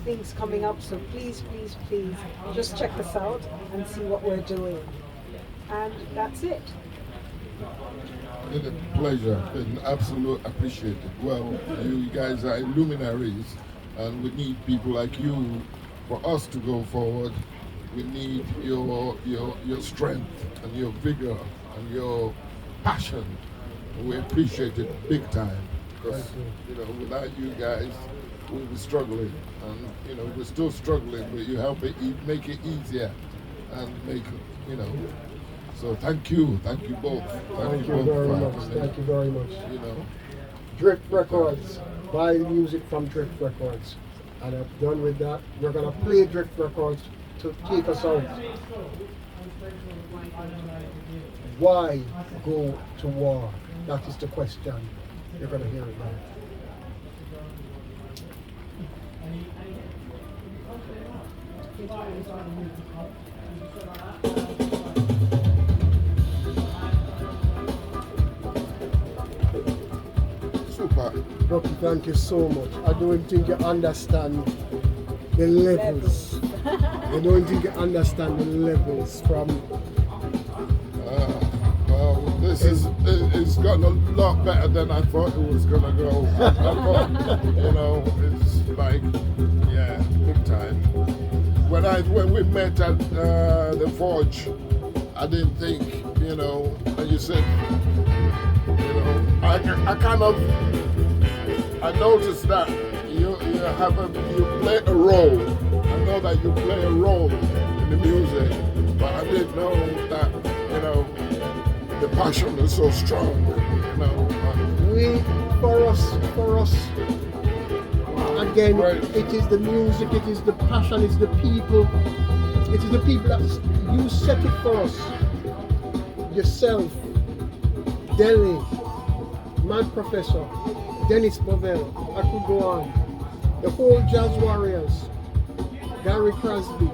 things coming up. So please, just check us out and see what we're doing. And that's it. It's been a pleasure, been absolute appreciated. Well, you guys are luminaries, and we need people like you for us to go forward. We need your strength and your vigor and your passion. We appreciate it big time, because without you guys, we'll be struggling, and we're still struggling, but you help it, make it easier, and make So thank you both. Thank you both very for much. having me. Thank you very much. Drift Records. Buy music from Drift Records. And I'm done with that. We're gonna play Drift Records to take us out. Why go to war? That is the question. You're gonna hear it now. Super. Bukky, thank you so much. I don't think you understand the levels. I don't think you understand the levels from. Well, this it's gotten a lot better than I thought it was gonna go. I thought, it's like, yeah, big time. When we met at the Forge, I didn't think, and you said, I noticed that you play a role. I know that you play a role in the music, but I didn't know that, the passion is so strong, For us, again, Right. it is the music, it is the passion, it's the people. It is the people that you set it for us. Yourself, Delhi, Mad Professor, Dennis Bovell, I could go on. The whole Jazz Warriors, Gary Crosby,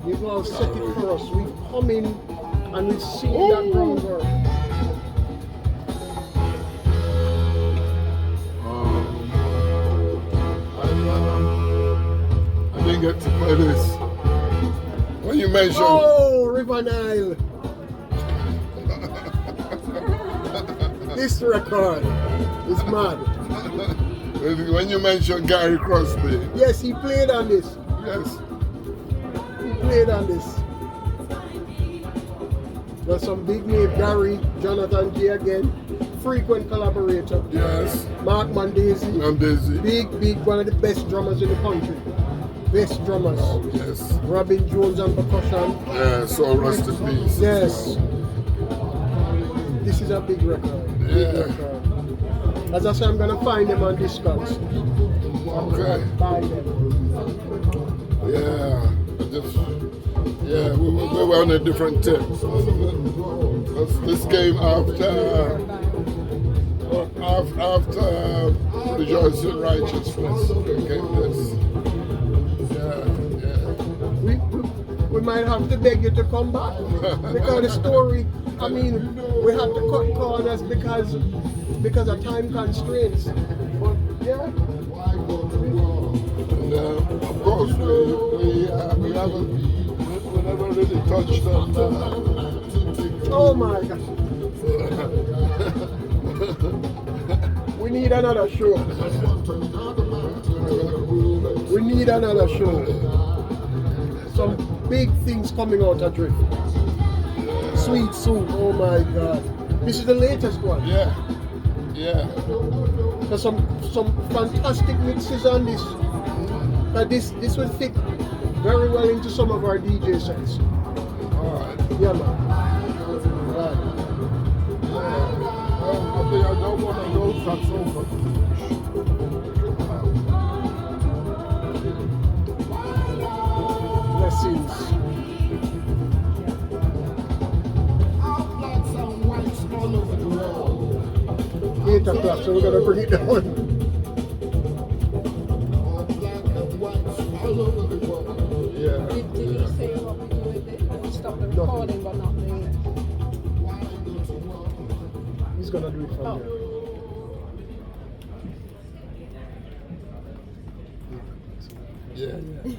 you've all set it for us. We've come in and we've seen that groundwork. I didn't get to play this. When you mentioned, Oh, River Nile. This record is mad. when you mentioned Gary Crosby, Yes, he played on this. yes, He played on this. There's some big name, Gary, Jonathan J again, frequent collaborator. yes, Mark Mandesi, I'm busy. big, one of the best drummers in the country. best drummers. Yes. Robin Jones on percussion. Yeah, so rest in peace. Yes. This is a big record. Big Yeah. record. As I say, I'm gonna find them on Discogs. Okay. Buy them. Yeah. We were on a different tip. This came after Rejoicing Righteousness. Came this. We might have to beg you to come back because the story. I mean, we have to cut corners because of time constraints. But yeah. And of course, we never really touched on Oh my God. We need another show. We need another show. Some big things coming out of Drift. Sweet Soup, oh my God. This is the latest one. Yeah. There's some fantastic mixes on this. But this will fit very well into some of our DJ sets. Alright. Yeah, man. Right. I think I got one of those tracks over. Blessings. 8 o'clock, so we're gonna bring it down. Yeah. Did you say what we do with it? We stop the recording, but not the. He's gonna do it from here. Yeah.